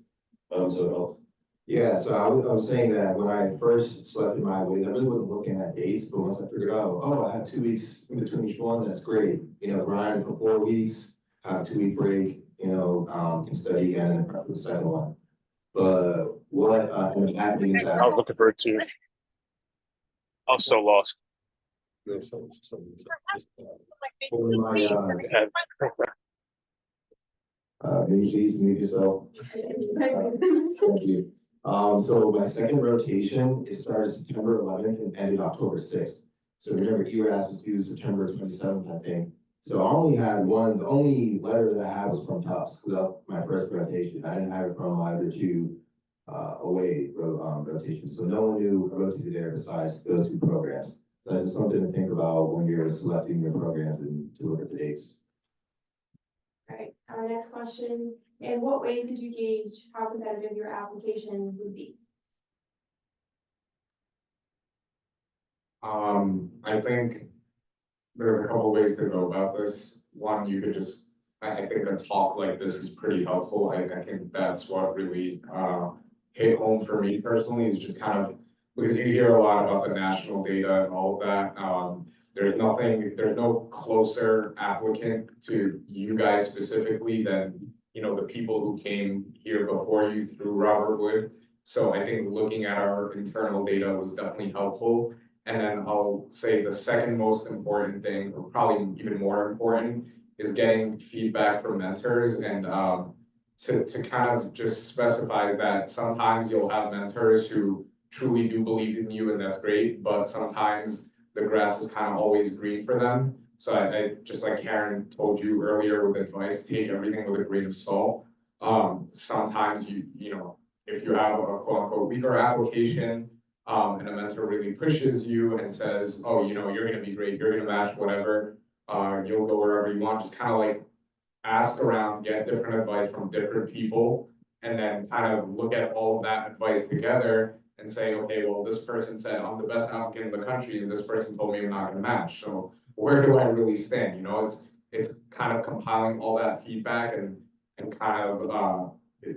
Speaker 7: so it helped.
Speaker 5: Yeah, so I was saying that when I first selected my ways, I really wasn't looking at dates, but once I figured out, oh, I have 2 weeks in between each one, that's great. Grind for 4 weeks, have a 2 week break, can study again and then prep for the second one. But what ended up happening is that
Speaker 8: I was looking for it too. I was so lost.
Speaker 5: for my,
Speaker 8: Yeah.
Speaker 5: maybe please mute yourself. Thank you. So my second rotation, it started September 11th and ended October 6th. So remember, ERAS was due September 27th, I think. So I only had one, the only letter that I had was from Tufts, because that was my first rotation. I didn't have it from either two rotations. So no one knew I rotated there besides those 2 programs. So that's something to think about when you're selecting your programs and to look at the dates.
Speaker 4: Alright, our next question, in what ways did you gauge how competitive your application would be?
Speaker 1: I think there's a couple ways to go about this. One, you could just, I think a talk like this is pretty helpful. I think that's what really, hit home for me personally, is just kind of, because you hear a lot about the national data and all of that. There's no closer applicant to you guys specifically than, the people who came here before you through Robert Wood. So I think looking at our internal data was definitely helpful. And then I'll say the second most important thing, or probably even more important, is getting feedback from mentors and, to kind of just specify that sometimes you'll have mentors who truly do believe in you, and that's great, but sometimes the grass is kind of always green for them. So I just like Karen told you earlier with advice, take everything with a grain of salt. Sometimes if you have a quote unquote weaker application, and a mentor really pushes you and says, oh, you're gonna be great, you're gonna match whatever, you'll go wherever you want, just kind of like ask around, get different advice from different people, and then kind of look at all of that advice together and say, okay, well, this person said I'm the best applicant in the country, and this person told me I'm not gonna match. So where do I really stand? It's kind of compiling all that feedback and kind of,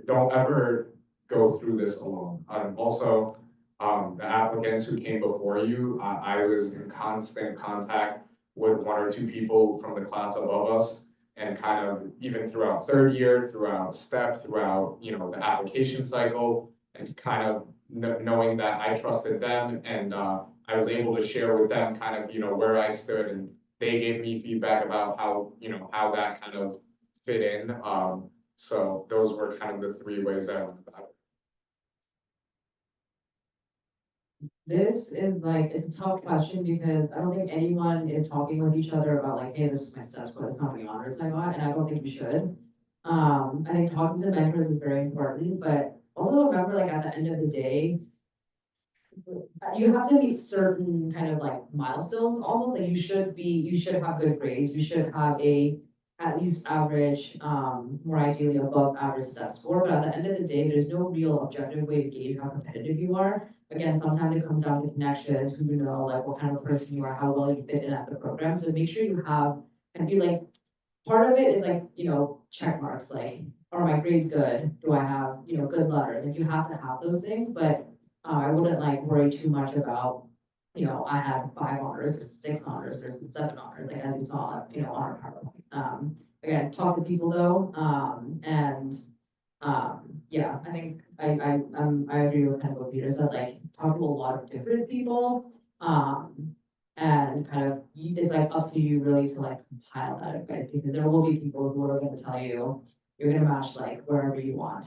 Speaker 1: don't ever go through this alone. Also, the applicants who came before you, I was in constant contact with 1 or 2 people from the class above us. And kind of even throughout 3rd year, throughout STEP, throughout, the application cycle, and kind of knowing that I trusted them, and I was able to share with them kind of, where I stood, and they gave me feedback about how, how that kind of fit in. So those were kind of the 3 ways I went about it.
Speaker 3: This is like, it's a tough question because I don't think anyone is talking with each other about like, hey, this is my steps, but it's not the honors I got, and I don't think we should. I think talking to mentors is very important, but also remember, like, at the end of the day, you have to meet certain kind of like milestones, almost like you should have good grades, you should have at least average, more ideally above average step score, but at the end of the day, there's no real objective way to gauge how competitive you are. Again, sometimes it comes down to connections, who you know, like what kind of a person you are, how well you fit in at the program. So make sure you have, I feel like part of it is like, check marks, like are my grades good? Do I have, you know, good letters? Like, you have to have those things, but, I wouldn't like worry too much about, you know, I had 5 honors versus 6 honors versus 7 honors, like as you saw, you know, on our PowerPoint. Again, talk to people though, yeah, I think I agree with kind of what Peter said, like, talk to a lot of different people. And kind of, it's like up to you really to like compile that advice, because there will be people who are gonna tell you, you're gonna match like wherever you want.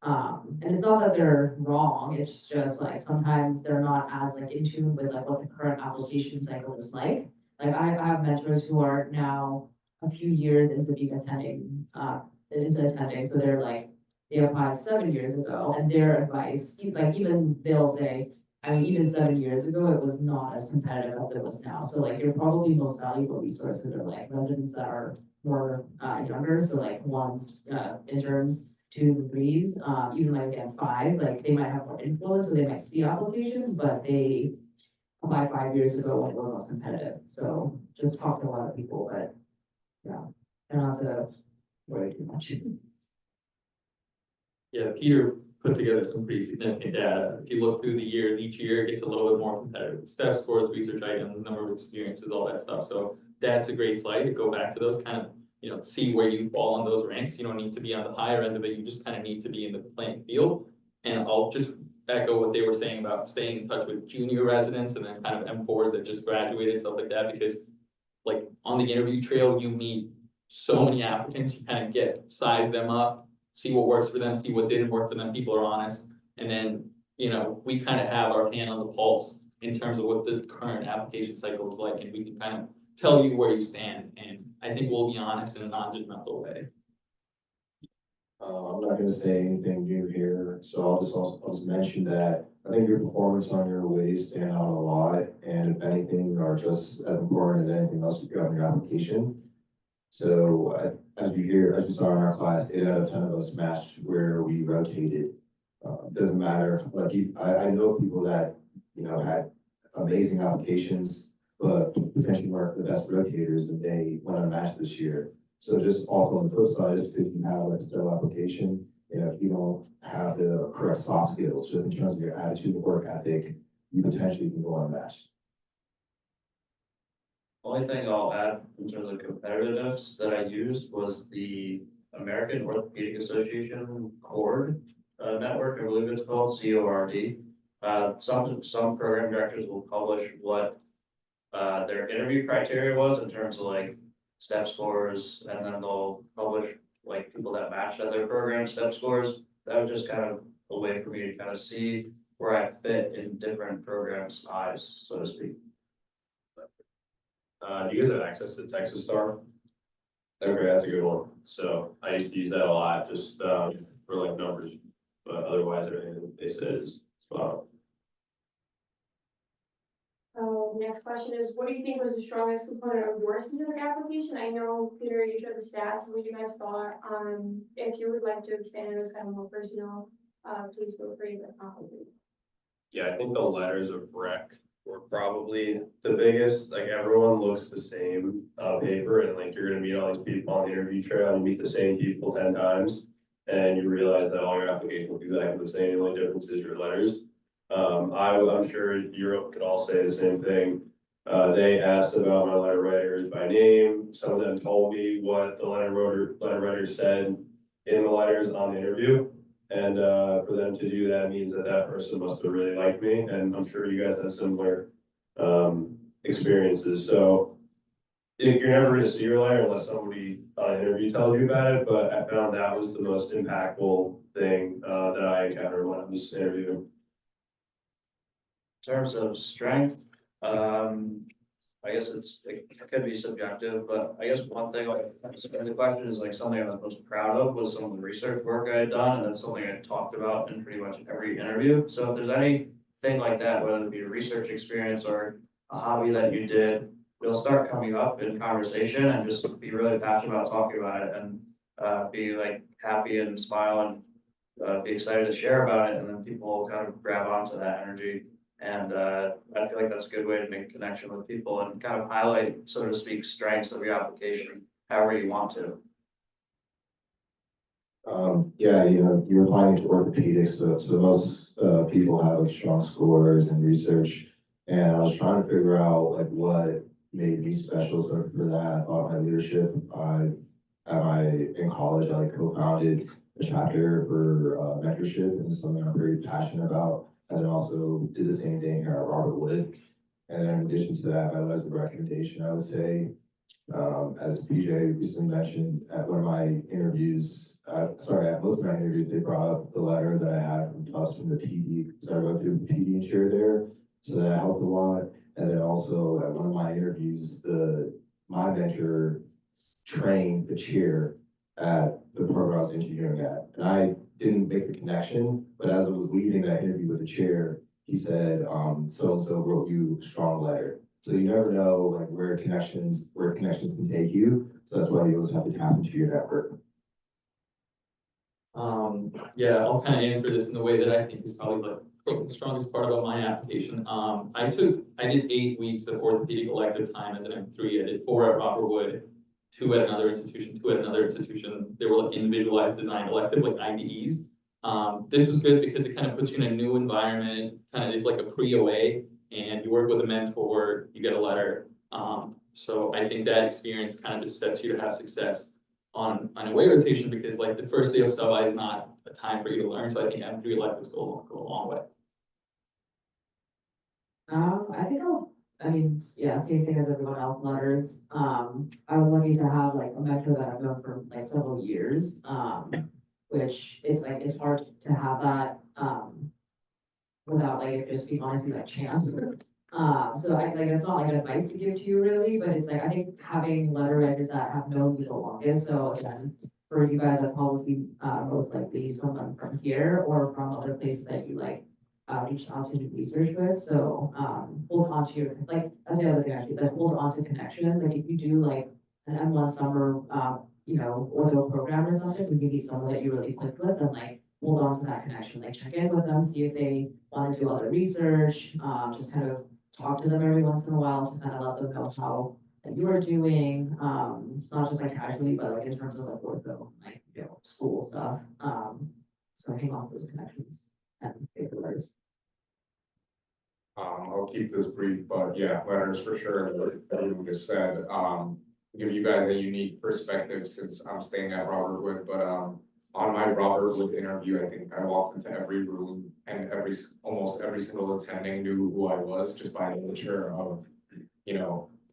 Speaker 3: And it's not that they're wrong, it's just like sometimes they're not as like in tune with like what the current application cycle is like. Like I have mentors who are now a few years into being attending, so they're like, they applied 7 years ago, and their advice, like even they'll say, I mean, even 7 years ago, it was not as competitive as it was now. So like your probably most valuable resources are like residents that are more younger, so like ones, interns, 2s and 3s, even like again 5s, like they might have more influence, so they might see applications, but they applied 5 years ago when it was less competitive. So just talk to a lot of people, but yeah, and not to worry too much.
Speaker 2: Yeah, Peter put together some pretty significant data. If you look through the years, each year it gets a little bit more competitive. Step scores, research items, number of experiences, all that stuff. So that's a great slide to go back to those kind of, you know, see where you fall on those ranks. You don't need to be on the higher end of it. You just kind of need to be in the playing field. And I'll just echo what they were saying about staying in touch with junior residents and then kind of M4s that just graduated, stuff like that, because like on the interview trail, you meet so many applicants, you kind of size them up, see what works for them, see what didn't work for them, people are honest. And then, you know, we kind of have our hand on the pulse in terms of what the current application cycle is like, and we can kind of tell you where you stand. And I think we'll be honest in a non-judgmental way.
Speaker 5: I'm not gonna say anything new here, so I'll just mention that I think your performance on your ways stand out a lot, and if anything, are just as important as anything else you've got in your application. So as you saw in our class, 8 out of 10 of us matched where we rotated. Doesn't matter, like I know people that, you know, had amazing applications, but potentially weren't the best rotators, and they went unmatched this year. So just also on the flip side, if you have like a stellar application, you know, if you don't have the correct soft skills, just in terms of your attitude, work ethic, you potentially can go unmatched.
Speaker 6: Only thing I'll add in terms of competitiveness that I used was the American Orthopedic Association CORD network, I believe it's called, CORD. Some program directors will publish what their interview criteria was in terms of like step scores, and then they'll publish like people that matched at their program step scores. That was just kind of a way for me to kind of see where I fit in different programs' eyes, so to speak.
Speaker 7: Do you guys have access to Texas Star? Okay, that's a good one. So I used to use that a lot, just for like numbers, but otherwise everything they said is spot on.
Speaker 4: Next question is, what do you think was the strongest component of your specific application? I know, Peter, you showed the stats, what you guys thought. If you would like to expand it, as kind of more personal, please feel free to comment.
Speaker 7: Yeah, I think the letters of rec were probably the biggest. Like everyone looks the same on paper, and like you're gonna meet all these people on the interview trail, and meet the same people 10 times, and you realize that all your applications look exactly the same. The only difference is your letters. I'm sure Europe could all say the same thing. They asked about my letter writers by name. Some of them told me what the letter writer said in the letters on the interview. And for them to do that means that that person must have really liked me. And I'm sure you guys had similar experiences. So you're never going to see your letter unless somebody on an interview tells you about it. But I found that was the most impactful thing that I encountered when I was interviewing.
Speaker 6: In terms of strength, I guess it could be subjective, but I guess one thing, like, the question is like something I was most proud of was some of the research work I had done, and that's something I talked about in pretty much every interview. So if there's anything like that, whether it be a research experience or a hobby that you did, it'll start coming up in conversation, and just be really passionate about talking about it, and be like happy and smile and be excited to share about it, and then people will kind of grab onto that energy. And I feel like that's a good way to make a connection with people and kind of highlight, so to speak, strengths of your application, however you want to.
Speaker 5: Yeah, you're applying to orthopedics, so most, people have like strong scores and research. And I was trying to figure out like what made me special, so for that, I thought my leadership, in college, I like co-founded a chapter for, mentorship, and it's something I'm very passionate about. And then also did the same thing here at Robert Wood. And then in addition to that, my letter of recommendation, I would say, as PJ recently mentioned, at one of my interviews, at most of my interviews, they brought up the letter that I had from Tufts from the PD, because I went through the PD chair there, so that helped a lot. And then also at one of my interviews, my mentor trained the chair at the program I was interviewing at. And I didn't make the connection, but as I was leaving that interview with the chair, he said, so-and-so wrote you a strong letter. So you never know like where connections can take you. So that's why you always have to tap into your network.
Speaker 2: Yeah, I'll kind of answer this in the way that I think is probably like the strongest part about my application. I did 8 weeks of orthopedic elective time as an M3. I did 4 at Robert Wood, 2 at another institution, 2 at another institution. They were like individualized design elective, like IDEs. This was good because it kind of puts you in a new environment, kind of is like a pre-OA, and you work with a mentor, you get a letter. So I think that experience kind of just sets you to have success on away rotation, because like the first day of sub-I is not a time for you to learn. So I think M3 electives go a long way.
Speaker 3: Yeah, same thing as everyone else, letters. I was lucky to have like a mentor that I've known for like several years, which is like, it's hard to have that, without like, just being honestly like chance. So I like, it's not like advice to give to you really, but it's like, I think having letter writers that have known you the longest. So again, for you guys, that probably, most likely someone from here or from other places that you like, reached out to do research with. So, hold on to your, like, that's the other thing actually, like hold on to connections. Like if you do like an M1 summer, ortho program or something, and you meet someone that you really clicked with, and like hold on to that connection, like check in with them, see if they want to do other research, just kind of talk to them every once in a while to kind of let them know how that you are doing, not just like casually, but like in terms of like ortho, like, school stuff. So hang on to those connections and papers.
Speaker 1: I'll keep this brief, but yeah, letters for sure, like everyone just said, give you guys a unique perspective since I'm staying at Robert Wood, but, on my Robert Wood interview, I think I walked into every room and almost every single attending knew who I was just by the nature of,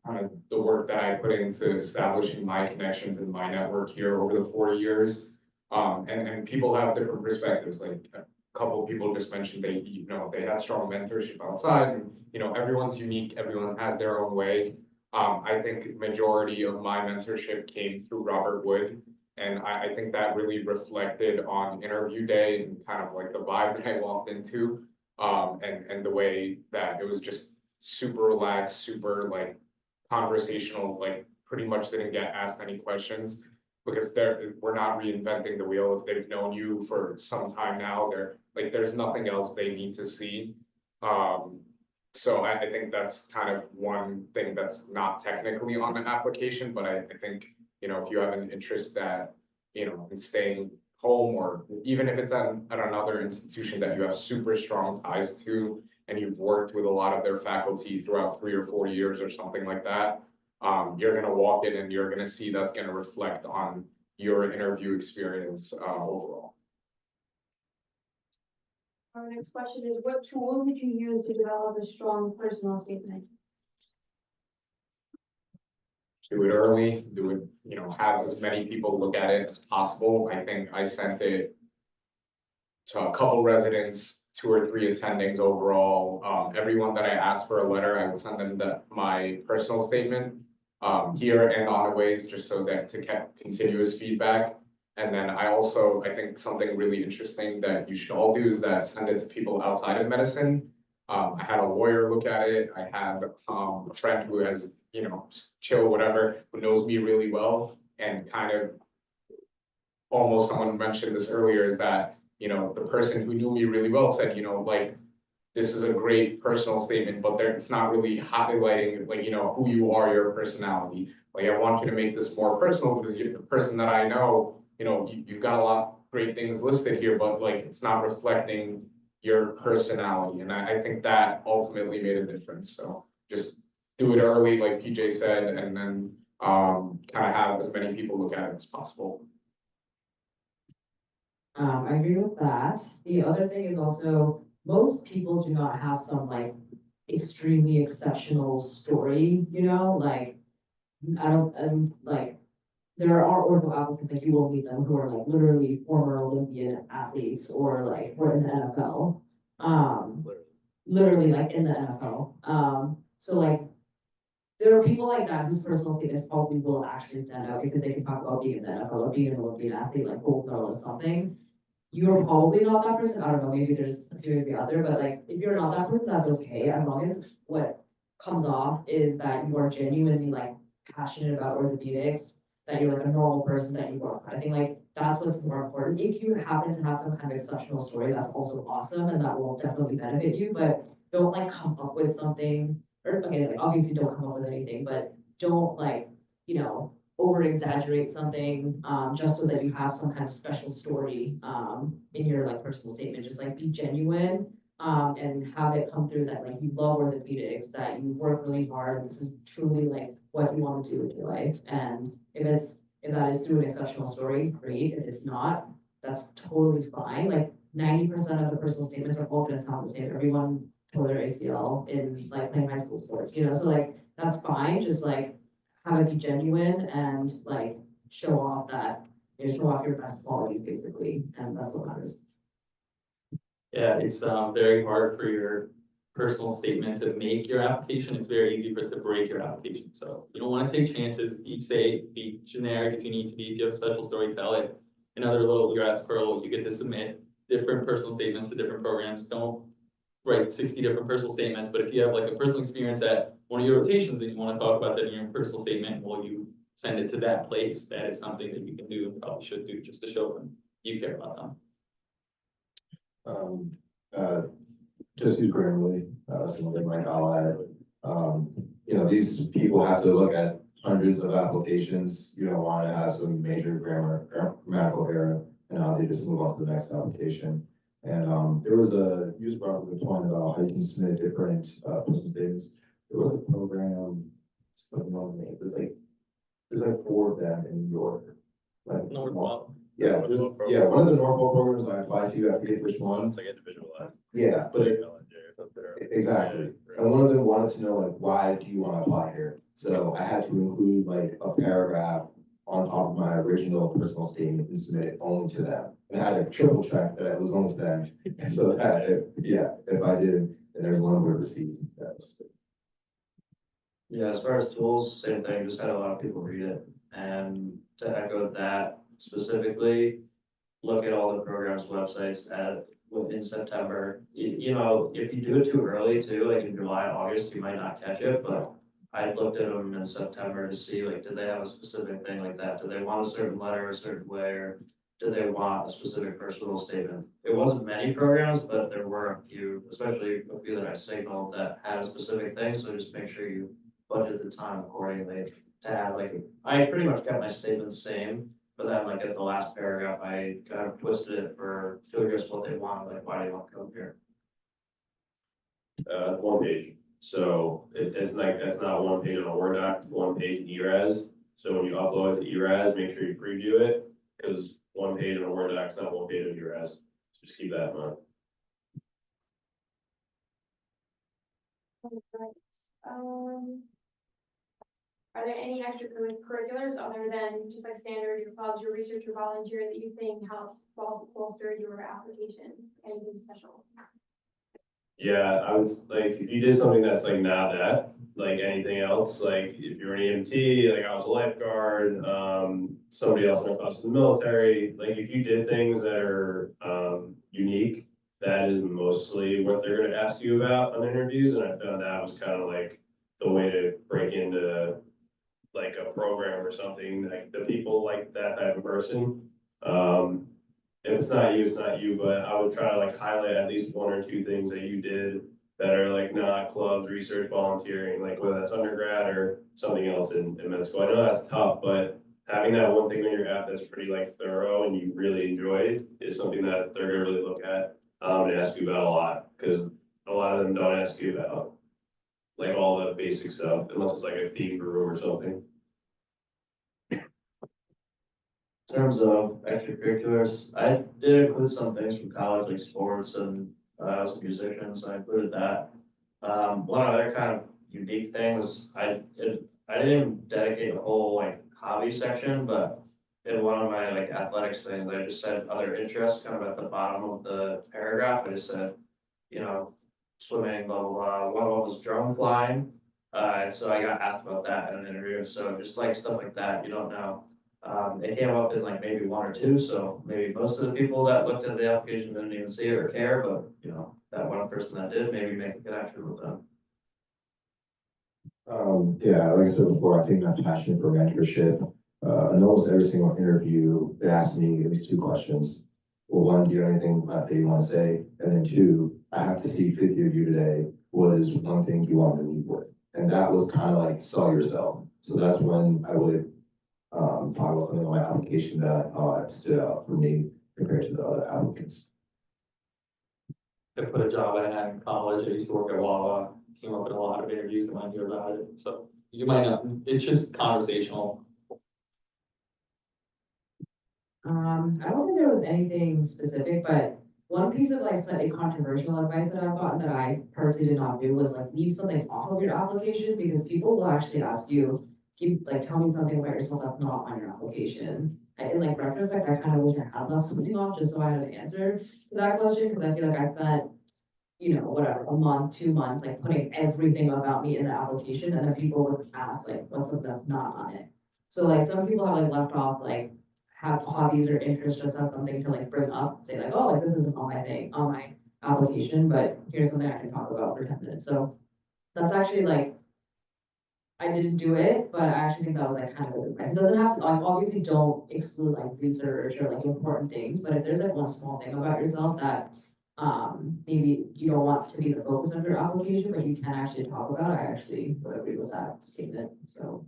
Speaker 1: kind of the work that I put into establishing my connections and my network here over the 4 years. And people have different perspectives, like a couple of people just mentioned they had strong mentorship outside, and, everyone's unique, everyone has their own way. I think majority of my mentorship came through Robert Wood. And I think that really reflected on interview day and kind of like the vibe that I walked into. And the way that it was just super relaxed, super like conversational, like pretty much didn't get asked any questions because we're not reinventing the wheel. If they've known you for some time now, there's nothing else they need to see. So I think that's kind of one thing that's not technically on an application, but I think, if you have an interest that, in staying home, or even if it's at another institution that you have super strong ties to, and you've worked with a lot of their faculty throughout 3 or 4 years or something like that, you're gonna walk in and you're gonna see that's gonna reflect on your interview experience, overall.
Speaker 4: Our next question is, what tools did you use to develop a strong personal statement?
Speaker 1: Do it early, have as many people look at it as possible. I think I sent it to a couple residents, 2 or 3 attendings overall. Everyone that I asked for a letter, I would send them my personal statement, here and on ways, just so that to get continuous feedback. And then I think something really interesting that you should all do is that send it to people outside of medicine. I had a lawyer look at it. I had a friend who has, just chill, whatever, who knows me really well, and kind of almost someone mentioned this earlier, is that, the person who knew me really well said, like, this is a great personal statement, but it's not really highlighting, like, who you are, your personality. Like, I want you to make this more personal because you're the person that I know, you've got a lot great things listed here, but like, it's not reflecting your personality, and I think that ultimately made a difference, so just do it early, like PJ said, and then, kind of have as many people look at it as possible.
Speaker 3: I agree with that. The other thing is also, most people do not have some like extremely exceptional story, you know, like, like, there are ortho applicants, like you will meet them, who are like literally former Olympian athletes or like were in the NFL. Literally like in the NFL. So like, there are people like that whose personal statements probably will actually stand out because they can talk about being in the NFL or being an Olympian athlete, like gold medalist, something. You're probably not that person. I don't know, maybe there's a few of you out there, but like, if you're not that person, that's okay, as long as what comes off is that you are genuinely like passionate about orthopedics, that you're like a normal person, that you work. I think like that's what's more important. If you happen to have some kind of exceptional story, that's also awesome and that will definitely benefit you, but don't like come up with something, or again, like obviously don't come up with anything, but don't like, you know, over exaggerate something, just so that you have some kind of special story, in your like personal statement, just like be genuine. And have it come through that like you love orthopedics, that you work really hard, and this is truly like what you want to do with your life. And if that is through an exceptional story, great. If it's not, that's totally fine. Like 90% of the personal statements are all gonna sound the same. Everyone tore their ACL in like playing high school sports, you know, so like, that's fine. Just like have it be genuine and like show off that, you know, show off your best qualities basically, and that's what matters.
Speaker 2: Yeah, it's very hard for your personal statement to make your application. It's very easy for it to break your application. So you don't want to take chances, be safe, be generic if you need to be. If you have a special story, tell it. Another little URAS curl, you get to submit different personal statements to different programs. Don't write 60 different personal statements, but if you have like a personal experience at one of your rotations and you want to talk about that in your personal statement, well, you send it to that place. That is something that you can do and probably should do just to show them you care about them.
Speaker 5: Just use Grammarly, that's one thing like I'll add. You know, these people have to look at hundreds of applications. You don't want to have some major grammatical error, and now they just move on to the next application. And there was you just brought up a good point about how you can submit different personal statements. There was a program, there's like 4 of them in New York. Like,
Speaker 2: Norfolk.
Speaker 5: yeah, one of the Norfolk programs I applied to, I forget which one.
Speaker 7: It's like individualized.
Speaker 5: Yeah, but exactly. And one of them wanted to know, like, why do you want to apply here? So I had to include like a paragraph on top of my original personal statement and submit it only to them. And I had to triple check that it was only to them. And so that, if I did, then everyone would receive that.
Speaker 6: Yeah, as far as tools, same thing, just had a lot of people read it. And to echo that specifically, look at all the programs' websites in September. You know, if you do it too early too, like in July, August, you might not catch it, but I looked at them in September to see, like, did they have a specific thing like that? Do they want a certain letter a certain way, or do they want a specific personal statement? It wasn't many programs, but there were a few, especially a few that I signaled that had a specific thing, so just make sure you budget the time accordingly to have, like, I pretty much kept my statement the same, but then like at the last paragraph, I kind of twisted it to address what they wanted, like, why do you want to come here?
Speaker 7: 1 page. So it's not 1 page on a Word doc, 1 page in ERAS. So when you upload it to ERAS, make sure you preview it, because 1 page on a Word doc is not 1 page of ERAS. Just keep that in mind.
Speaker 4: Are there any extracurriculars other than just like standard, your clubs, your research, or volunteer that you think help bolster your application? Anything special?
Speaker 7: Yeah, I would like, if you did something that's like not that, like anything else, like if you're an EMT, like I was a lifeguard, somebody else went across to the military, like if you did things that are unique, that is mostly what they're gonna ask you about on interviews, and I found that was kind of like the way to break into like a program or something, like the people like that type of person. If it's not you, it's not you, but I would try to like highlight at least 1 or 2 things that you did that are like not clubs, research, volunteering, like whether that's undergrad or something else in med school. I know that's tough, but having that one thing on your app that's pretty like thorough and you really enjoy is something that they're gonna really look at, and ask you about a lot, because a lot of them don't ask you about like all the basic stuff, unless it's like a theme room or something.
Speaker 6: In terms of extracurriculars, I did include some things from college, like sports, and I was a musician, so I included that. One other kind of unique thing was I didn't dedicate a whole like hobby section, but in one of my like athletics things, I just said other interests kind of at the bottom of the paragraph. I just said, you know, swimming, blah, blah, blah. One of them was drone flying. So I got asked about that in an interview. So just like stuff like that, you don't know. It came up in like maybe one or two, so maybe most of the people that looked at the application didn't even see it or care, but you know, that one person that did, maybe make a connection with them.
Speaker 5: Yeah, like I said before, I think I'm passionate for mentorship. In almost every single interview, they ask me at least two questions. Well, one, do you have anything that you want to say? And then two, I have to see 50 of you today. What is one thing you want to leave with? And that was kind of like sell yourself. So that's when I would talk about something on my application that I thought stood out for me compared to the other applicants.
Speaker 2: I put a job I had in college, I used to work at Wawa, came up in a lot of interviews that might hear about it, so you might not, it's just conversational.
Speaker 3: I don't think there was anything specific, but one piece of like slightly controversial advice that I've gotten that I personally did not do was like leave something off of your application, because people will actually ask you, tell me something about yourself that's not on your application. In like retrospect, I kind of wish I had left something off just so I had an answer to that question, because I feel like I spent, you know, whatever, a month, 2 months, like putting everything about me in the application, and then people would ask like, what's something that's not on it? So like some people have like left off like have hobbies or interests or something to like bring up, say like, oh, like this isn't on my thing, on my application, but here's something I can talk about for 10 minutes. So that's actually like, I didn't do it, but I actually think that was like kind of good advice. It doesn't have to, like, obviously don't exclude like research or like important things, but if there's like one small thing about yourself that maybe you don't want to be the focus of your application, but you can actually talk about, I actually would agree with that statement, so.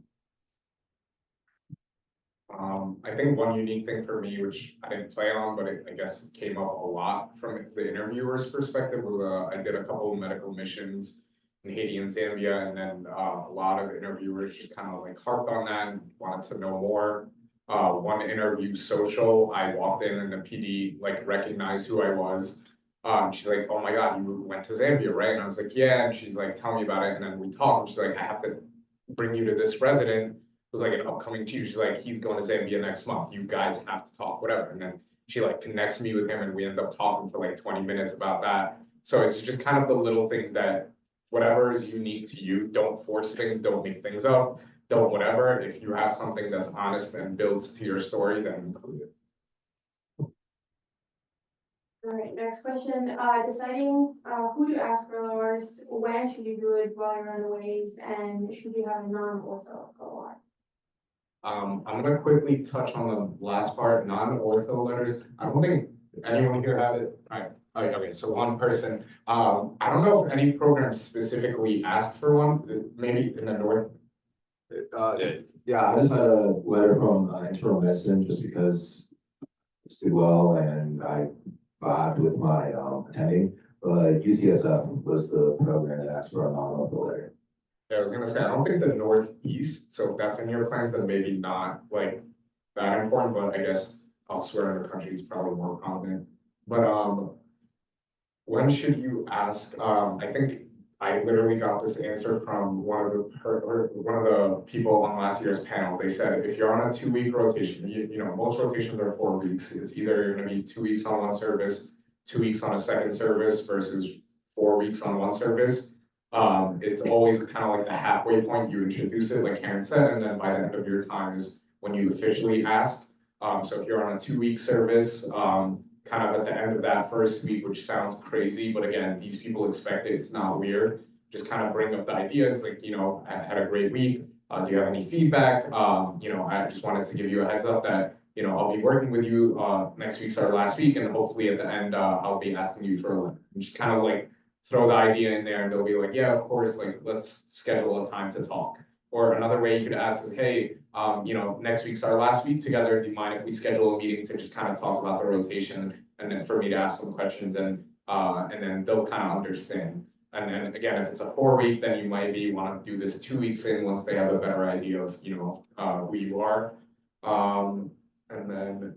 Speaker 1: I think one unique thing for me, which I didn't plan on, but I guess it came up a lot from the interviewer's perspective, was I did a couple of medical missions in Haiti and Zambia, and then a lot of interviewers just kind of like harped on that and wanted to know more. One interview social, I walked in and the PD like recognized who I was. She's like, oh my God, you went to Zambia, right? And I was like, yeah. And she's like, tell me about it. And then we talked. She's like, I have to bring you to this resident. Was like an upcoming chief. She's like, he's going to Zambia next month. You guys have to talk, whatever. And then she like connects me with him, and we end up talking for like 20 minutes about that. So it's just kind of the little things that whatever is unique to you, don't force things, don't make things up, don't whatever. If you have something that's honest and builds to your story, then include it.
Speaker 4: All right, next question, deciding, who to ask for lowers, when should you do it while you're on the ways, and should you have a non-ortho go on?
Speaker 1: I'm gonna quickly touch on the last part, non-ortho letters. I don't think anyone here have it. All right. Okay, so one person. I don't know if any programs specifically asked for one, maybe in the north.
Speaker 5: Yeah, I just had a letter from internal medicine just because I did well and I vibed with my attending. But UCSF was the program that asked for a non-ortho letter.
Speaker 1: Yeah, I was gonna say, I don't think the Northeast, so if that's in your plans, then maybe not like that important, but I guess elsewhere in the country is probably more prominent. But when should you ask? I think I literally got this answer from one of the people on last year's panel. They said if you're on a 2-week rotation, you know, most rotations are 4 weeks. It's either you're gonna be 2 weeks on one service, 2 weeks on a second service versus 4 weeks on one service. It's always kind of like the halfway point. You introduce it, like Karen said, and then by the end of your time is when you officially asked. So if you're on a 2-week service, kind of at the end of that first week, which sounds crazy, but again, these people expect it. It's not weird. Just kind of bring up the ideas, like, you know, I had a great week. Do you have any feedback? You know, I just wanted to give you a heads up that, you know, I'll be working with you. Next week's our last week, and hopefully at the end, I'll be asking you for a letter. Just kind of like throw the idea in there, and they'll be like, yeah, of course, like let's schedule a time to talk. Or another way you could ask is, hey, you know, next week's our last week together. Do you mind if we schedule a meeting to just kind of talk about the rotation and then for me to ask some questions and then they'll kind of understand. And then again, if it's a 4 week, then you might be want to do this 2 weeks in once they have a better idea of, you know, who you are. And then,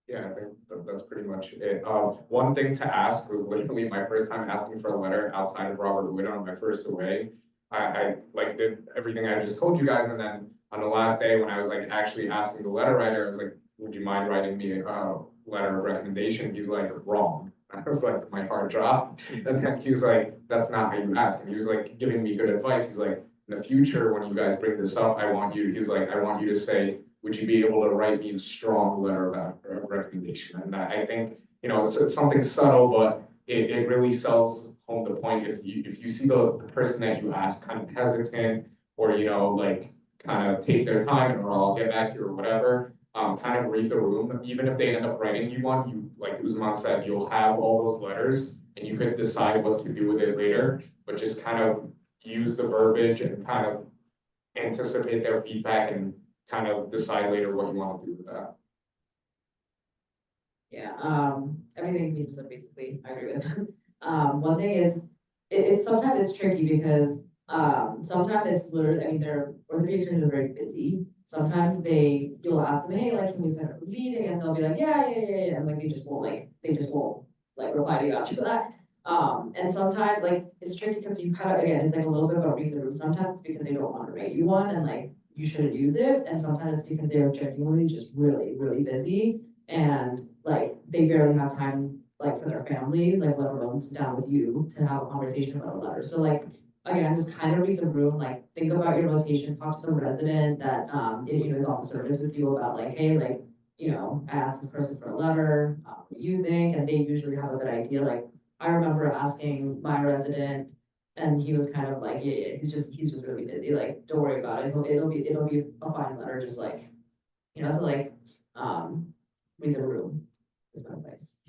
Speaker 1: yeah, I think that's pretty much it. One thing to ask was literally my first time asking for a letter outside of Robert Wood on my first away. I like did everything I just told you guys, and then on the last day when I was like actually asking the letter writer, I was like, would you mind writing me a letter of recommendation? He's like, wrong. I was like, my heart dropped. And then he was like, that's not how you ask. And he was like giving me good advice. He's like, in the future, when you guys bring this up, he was like, I want you to say, would you be able to write me a strong letter of recommendation? And I think, you know, it's something subtle, but it really sells home the point. If you see the person that you ask kind of hesitant or, you know, like kind of take their time or I'll get back to you or whatever, kind of read the room. Even if they end up writing you one, you, like Usman said, you'll have all those letters and you could decide what to do with it later, but just kind of use the verbiage and kind of anticipate their feedback and kind of decide later what you want to do with that.
Speaker 3: Yeah, everything you said basically, I agree with. One thing is, it's sometimes it's tricky because, sometimes it's literally, I mean, orthopedic surgeons are very busy. Sometimes you'll ask them, hey, like, can we set up a meeting? And they'll be like, yeah, and like, they just won't like reply to you after that. And sometimes like, it's tricky because you kind of, again, it's like a little bit about reading the room. Sometimes it's because they don't want to write you one and like, you shouldn't use it. And sometimes it's because they're genuinely just really, really busy. And like, they barely have time, like, for their families, like, let alone sit down with you to have a conversation about a letter. So like, again, just kind of read the room, like, think about your rotation, talk to the resident that, you know, is on service with you about like, hey, like, you know, I asked this person for a letter, what do you think? And they usually have a good idea. Like, I remember asking my resident and he was kind of like, yeah, he's just really busy. Like, don't worry about it. It'll be a fine letter, just like, you know, so like, read the room is my advice.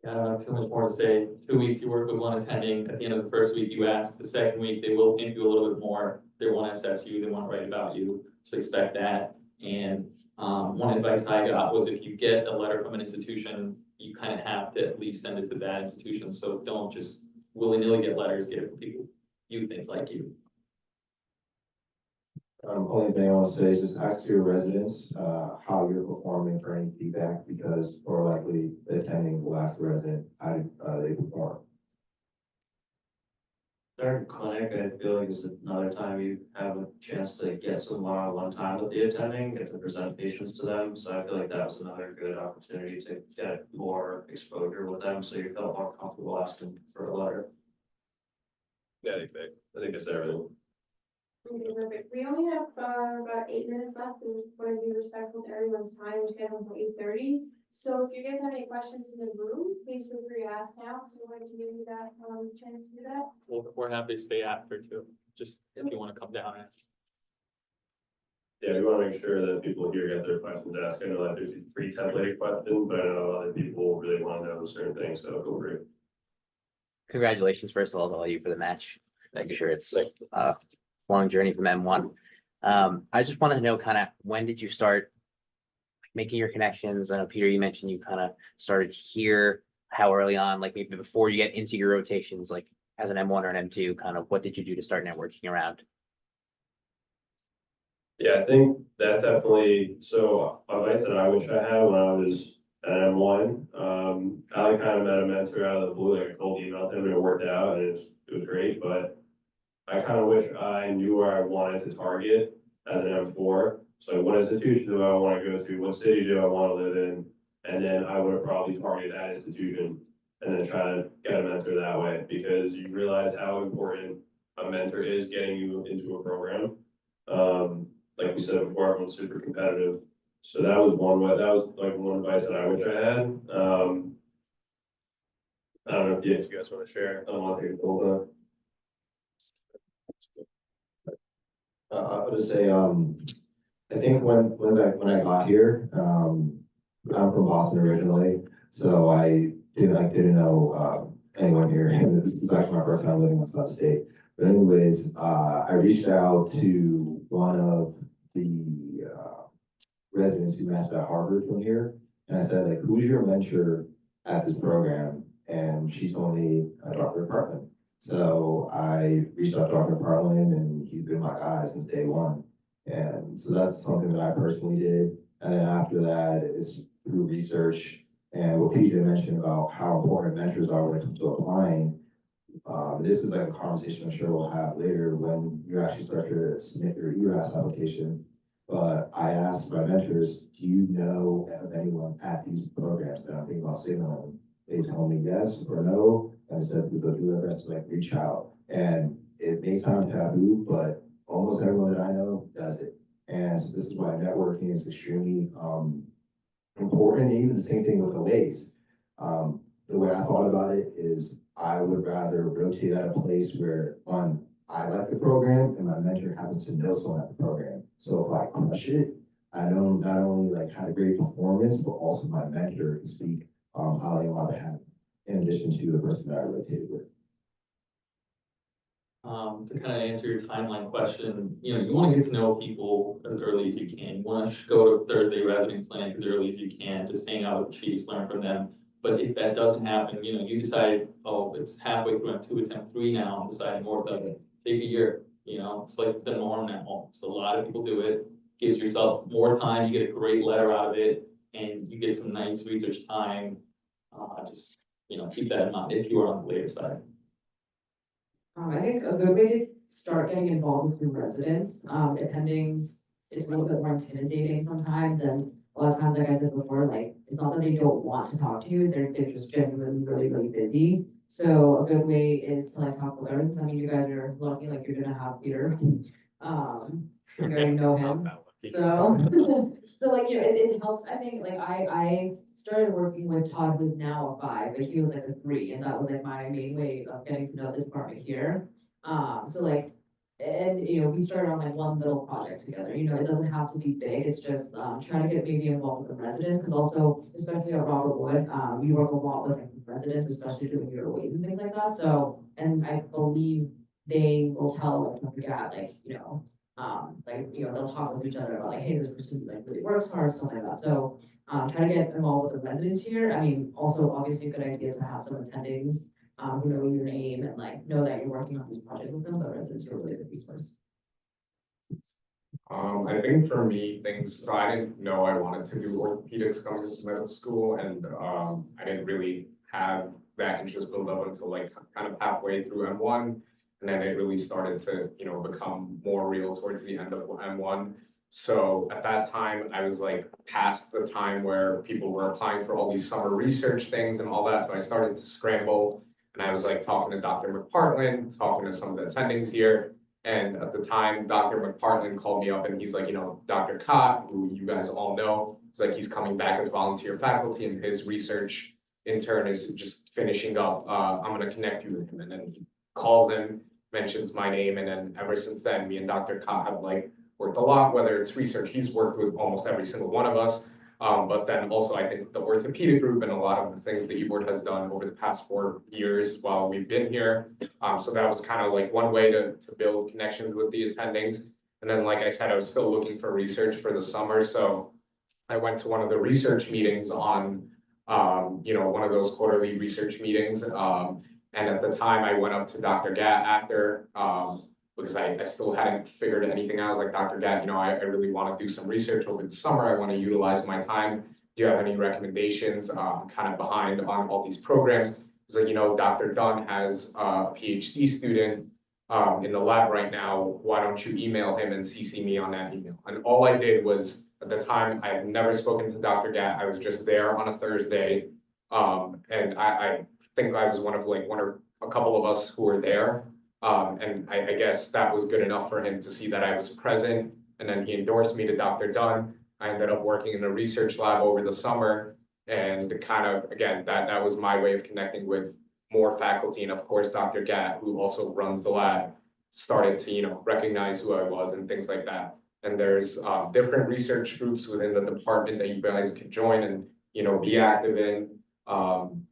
Speaker 2: I don't have too much more to say. 2 weeks you work with one attending. At the end of the first week, you ask. The second week, they will interview a little bit more. They want to assess you. They want to write about you. So expect that. And one advice I got was if you get a letter from an institution, you kind of have to at least send it to that institution. So don't just willy-nilly get letters. Get it from people you think like you.
Speaker 5: Only thing I want to say is just ask your residents, how you're performing for any feedback, because more likely the attending will ask the resident how they perform.
Speaker 6: During clinic, I feel like is another time you have a chance to get some one-on-one time with the attending, get to present patients to them. So I feel like that was another good opportunity to get more exposure with them, so you felt more comfortable asking for a letter.
Speaker 7: Yeah, I think that's everything.
Speaker 4: Okay, perfect. We only have about 8 minutes left and want to be respectful to everyone's time. We're scheduled for 8:30. So if you guys have any questions in the room, please feel free to ask now. So we're going to give you that chance to do that.
Speaker 2: We're happy to stay after too, just if you want to come down and ask.
Speaker 7: Yeah, we want to make sure that people here get their questions asked. I know that there's a pre-templated question, but I know other people really want to know certain things, so go for it.
Speaker 9: Congratulations, first of all, to all you for the match. Making sure it's a long journey from M1. I just wanted to know kind of when did you start making your connections? I know, Peter, you mentioned you kind of started here, how early on, like maybe before you get into your rotations, like as an M1 or an M2, kind of what did you do to start networking around?
Speaker 7: Yeah, I think that definitely, so advice that I wish I had when I was at M1, I kind of met a mentor out of the blue, like I told you about him, and it worked out, and it was great, but I kind of wish I knew where I wanted to target as an M4. So what institution do I want to go to? What city do I want to live in? And then I would have probably targeted that institution and then try to get a mentor that way, because you realize how important a mentor is getting you into a program. Like we said before, everyone's super competitive. So that was one way, that was like one advice that I wish I had. I don't know if you guys want to share. I don't want to take a full
Speaker 5: I would say, I think when I got here, I'm from Boston originally, so I didn't know anyone here. This is actually my first time living in South State. But anyways, I reached out to one of the residents who matched at Harvard from here. And I said, like, who's your mentor at this program? And she told me, Dr. Partland. So I reached out to Dr. Partland, and he's been my guy since day one. And so that's something that I personally did. And then after that, it's through research and what PJ mentioned about how important mentors are when it comes to applying. This is like a conversation I'm sure we'll have later when you actually start to submit your ERAS application. But I asked my mentors, do you know of anyone at these programs that I'm thinking about signaling? They tell me yes or no, and I said they'll do their best to like reach out. And it may sound taboo, but almost everyone that I know does it. And so this is why networking is extremely important. And even the same thing with OAs. The way I thought about it is I would rather rotate at a place where one, I like the program and my mentor happens to know someone at the program. So if I crush it, I know not only like had a great performance, but also my mentor can speak highly on my behalf, in addition to the person that I rotated with.
Speaker 2: To kind of answer your timeline question, you know, you want to get to know people as early as you can. You want to go to Thursday resident clinic as early as you can, just hang out with the chiefs, learn from them. But if that doesn't happen, you know, you decide, oh, it's halfway through, I'm 2 attempt 3 now, I'm deciding more of it. Take a year, you know, it's like the norm now. So a lot of people do it, gives yourself more time, you get a great letter out of it, and you get some nice research time. Just, you know, keep that in mind if you are on the later side.
Speaker 3: I think a good way to start getting involved is through residents. Attendings, it's a little bit more intimidating sometimes, and a lot of times, like I said before, like, it's not that they don't want to talk to you, they're just genuinely really busy. So a good way is to like talk to residents. I mean, you guys are lucky, like you're gonna have Peter. You already know him. So, so like, you know, it helps. I think like I started working with Todd, who's now a 5, but he was like a 3, and that was like my main way of getting to know the department here. So like, and you know, we started on like one little project together. You know, it doesn't have to be big. It's just trying to get maybe involved with the residents, because also, especially at Robert Wood, we work a lot with like, residents, especially doing your ways and things like that. So, and I believe they will tell like Dr. Gatt, like, you know, like, you know, they'll talk with each other about like, hey, this person like really works hard, stuff like that. So try to get involved with the residents here. I mean, also obviously a good idea to have some attendings who know your name and like know that you're working on this project with them, but residents are a really good resource.
Speaker 1: I think for me, so I didn't know I wanted to do orthopedics coming into medical school, and I didn't really have that interest build up until like kind of halfway through M1. And then it really started to, you know, become more real towards the end of M1. So at that time, I was like past the time where people were applying for all these summer research things and all that. So I started to scramble, and I was like talking to Dr. McPartland, talking to some of the attendings here. And at the time, Dr. McPartland called me up and he's like, you know, Dr. Cott, who you guys all know, it's like he's coming back as volunteer faculty, and his research intern is just finishing up. I'm gonna connect you with him. And then he calls him, mentions my name, and then ever since then, me and Dr. Cott have like worked a lot, whether it's research, he's worked with almost every single one of us. But then also I think the orthopedic group and a lot of the things that eBoard has done over the past 4 years while we've been here. So that was kind of like one way to build connections with the attendings. And then, like I said, I was still looking for research for the summer. So I went to one of the research meetings on, you know, one of those quarterly research meetings. And at the time I went up to Dr. Gatt after, because I still hadn't figured anything out. I was like, Dr. Gatt, you know, I really want to do some research over the summer. I want to utilize my time. Do you have any recommendations? Kind of behind on all these programs. It's like, you know, Dr. Dunn has a PhD student in the lab right now. Why don't you email him and CC me on that email? And all I did was, at the time, I had never spoken to Dr. Gatt. I was just there on a Thursday. And I think I was one of like a couple of us who were there. And I guess that was good enough for him to see that I was present. And then he endorsed me to Dr. Dunn. I ended up working in a research lab over the summer, and kind of, again, that was my way of connecting with more faculty. And of course, Dr. Gatt, who also runs the lab, started to, you know, recognize who I was and things like that. And there's different research groups within the department that you guys could join and, you know, be active in.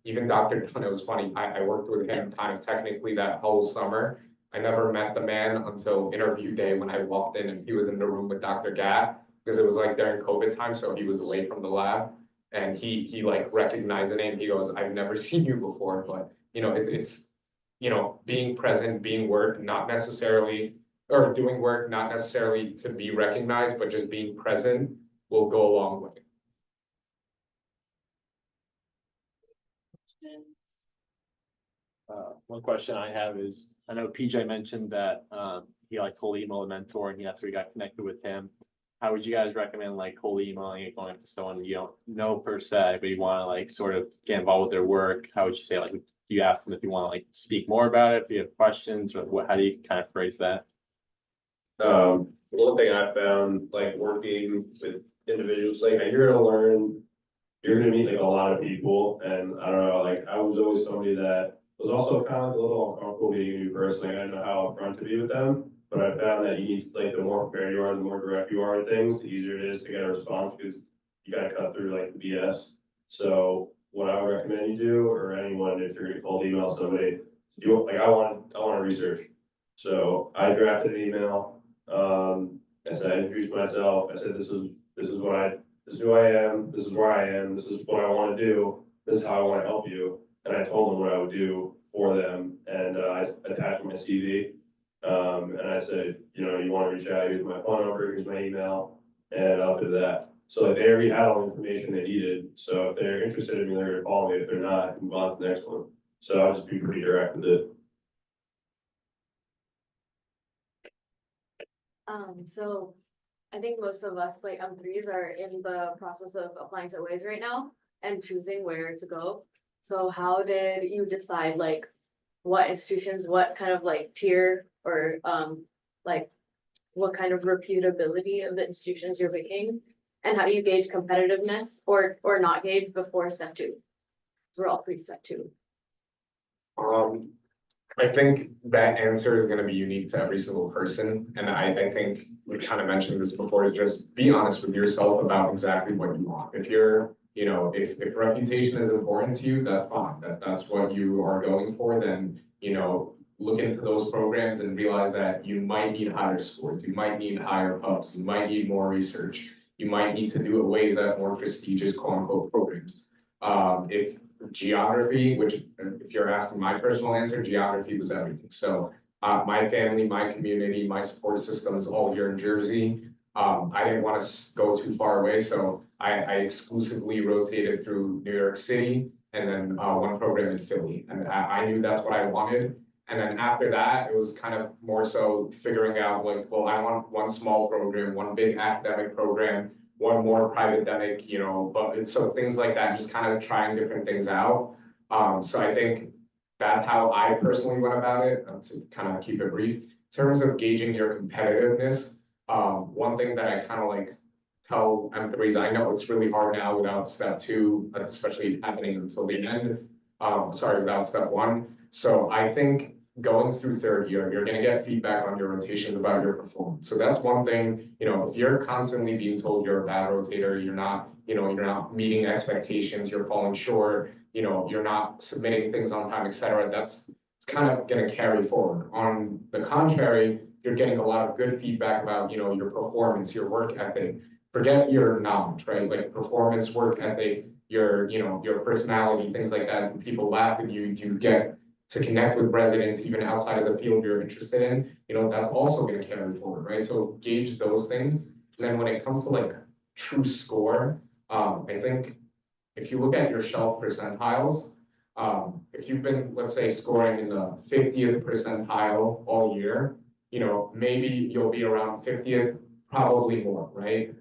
Speaker 1: even Dr. Dunn, it was funny, I worked with him kind of technically that whole summer. I never met the man until interview day when I walked in and he was in the room with Dr. Gat, because it was like during COVID time, so he was away from the lab. And he like recognized the name, he goes, I've never seen you before, but you know, it's, you know, being present, being work, not necessarily, or doing work, not necessarily to be recognized, but just being present will go a long way.
Speaker 10: One question I have is, I know PJ mentioned that, he like cold emailed a mentor and that's where he got connected with him. How would you guys recommend like cold emailing and going up to someone you don't know per se, but you want to like sort of get involved with their work? How would you say, like, you ask them if you want to like speak more about it, if you have questions, or what, how do you kind of phrase that?
Speaker 7: One thing I found, like working with individuals, like you're gonna learn, you're gonna meet like a lot of people, and I don't know, like I was always somebody that was also kind of a little uncomfortable being a new person, like I didn't know how upfront to be with them. But I found that you need to, like, the more prepared you are, the more direct you are with things, the easier it is to get a response, because you gotta cut through like the BS. So what I would recommend you do, or anyone, if you're gonna cold email somebody, do, like, I want to research. So I drafted an email, I said, I introduced myself, I said, this is who I am, this is where I am, this is what I wanna do, this is how I wanna help you. And I told them what I would do for them, and I attached my CV. And I said, you know, you wanna reach out, here's my phone number, here's my email, and I'll do that. So like they already had all the information they needed, so if they're interested in me, they're gonna call me, if they're not, move on to the next one. So I'll just be pretty direct with it.
Speaker 11: So I think most of us, like M3s, are in the process of applying to Ways right now and choosing where to go. So how did you decide, like, what institutions, what kind of like tier, or like what kind of reputability of the institutions you're picking? And how do you gauge competitiveness or not gauge before step 2? So we're all pre-step 2.
Speaker 1: I think that answer is gonna be unique to every single person, and I think we kind of mentioned this before, is just be honest with yourself about exactly what you want. If you're, you know, if reputation is important to you, that's fine, that's what you are going for, then, you know, look into those programs and realize that you might need higher scores, you might need higher pubs, you might need more research, you might need to do it ways at more prestigious quote unquote programs. If geography, which if you're asking my personal answer, geography was everything. So my family, my community, my support systems all here in Jersey. I didn't want to go too far away, so I exclusively rotated through New York City and then one program in Philly. And I knew that's what I wanted. And then after that, it was kind of more so figuring out like, well, I want one small program, one big academic program, one more private, you know, but it's so things like that, just kind of trying different things out. So I think that's how I personally went about it, to kind of keep it brief. In terms of gauging your competitiveness, one thing that I kind of like tell M3s, I know it's really hard now without step 2, especially happening until the end. Without step 1. So I think going through third year, you're gonna get feedback on your rotations about your performance. So that's one thing, you know, if you're constantly being told you're a bad rotator, you're not, you know, you're not meeting expectations, you're falling short, you know, you're not submitting things on time, etc. It's kind of gonna carry forward. On the contrary, you're getting a lot of good feedback about, you know, your performance, your work ethic. Forget your knowledge, right? Like performance, work ethic, your, you know, your personality, things like that. When people laugh at you, you get to connect with residents even outside of the field you're interested in, you know, that's also going to carry forward, right? So gauge those things. And then when it comes to like true score, I think if you look at your shelf percentiles, if you've been, let's say, scoring in the 50th percentile all year, you know, maybe you'll be around 50th, probably more, right?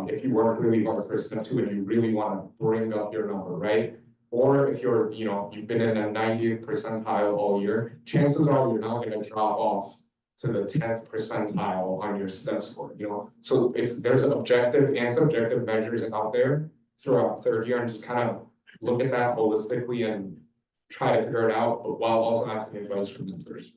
Speaker 1: If you work really hard for step 2 and you really want to bring up your number, right? Or if you're, you know, you've been in a 90th percentile all year, chances are you're not going to drop off to the 10th percentile on your step score, you know? So there's objective and subjective measures out there throughout third year, and just kind of look at that holistically and try to figure it out, but while also asking advice from mentors.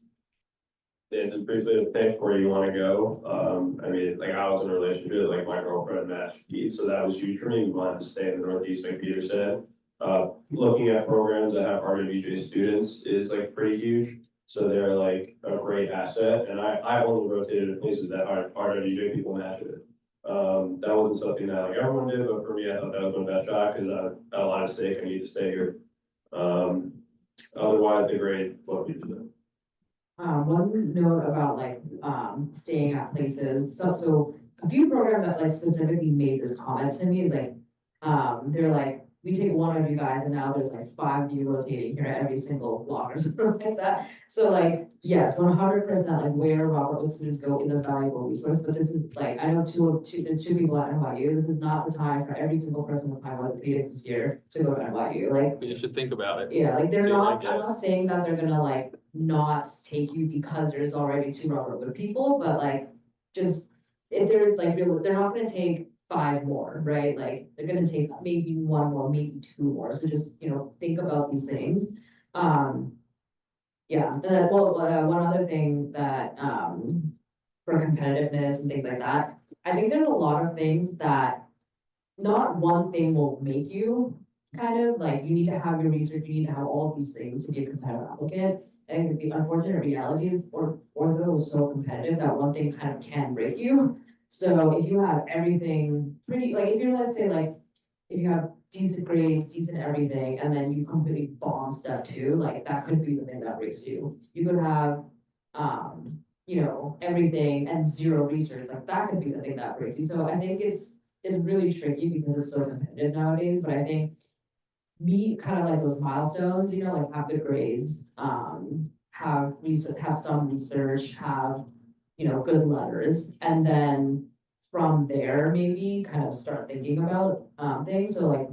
Speaker 7: Yeah, just briefly to pick where you want to go. I mean, like I was in a relationship, like my girlfriend matched Pete, so that was huge for me. We wanted to stay in the Northeast, like Peter said. looking at programs that have RWJ students is like pretty huge. So they're like a great asset, and I only rotated in places that RWJ people match it. That wasn't something that like everyone did, but for me, I thought that was my best shot, because I had a lot of stake, I need to stay here. Otherwise, the grade, what we do.
Speaker 3: One note about like, staying at places, so a few programs that like specifically made this comment to me is like, they're like, we take one of you guys and now there's like 5 of you rotating here at every single block or something like that. So like, yes, 100% like where Robert Wood students go is a valuable resource, but this is like, I know there's 2 people at NYU. This is not the time for every single person applying orthopedics this year to go to NYU, like.
Speaker 2: But you should think about it.
Speaker 3: Yeah, like they're
Speaker 2: Yeah, I
Speaker 3: not, I'm
Speaker 2: guess.
Speaker 3: not saying that they're gonna like not take you because there's already 2 Robert Wood people, but like, just, if they're like, they're not gonna take 5 more, right? Like, they're gonna take maybe 1 more, maybe 2 more, so just, think about these things. Yeah, one other thing that, for competitiveness and things like that, I think there's a lot of things that not one thing will make you kind of like, you need to have your research, you need to have all of these things to be a competitive applicant. And the unfortunate reality is, or those so competitive that one thing kind of can break you. So if you have everything pretty, like if you're, let's say like, if you have decent grades, decent everything, and then you completely bomb step 2, like that could be the thing that breaks you. You could have, everything and 0 research, like that could be the thing that breaks you. So I think it's really tricky because it's so competitive nowadays, but I think meet kind of like those milestones, like have good grades, have some research, have, good letters, and then from there, maybe kind of start thinking about, things. So like,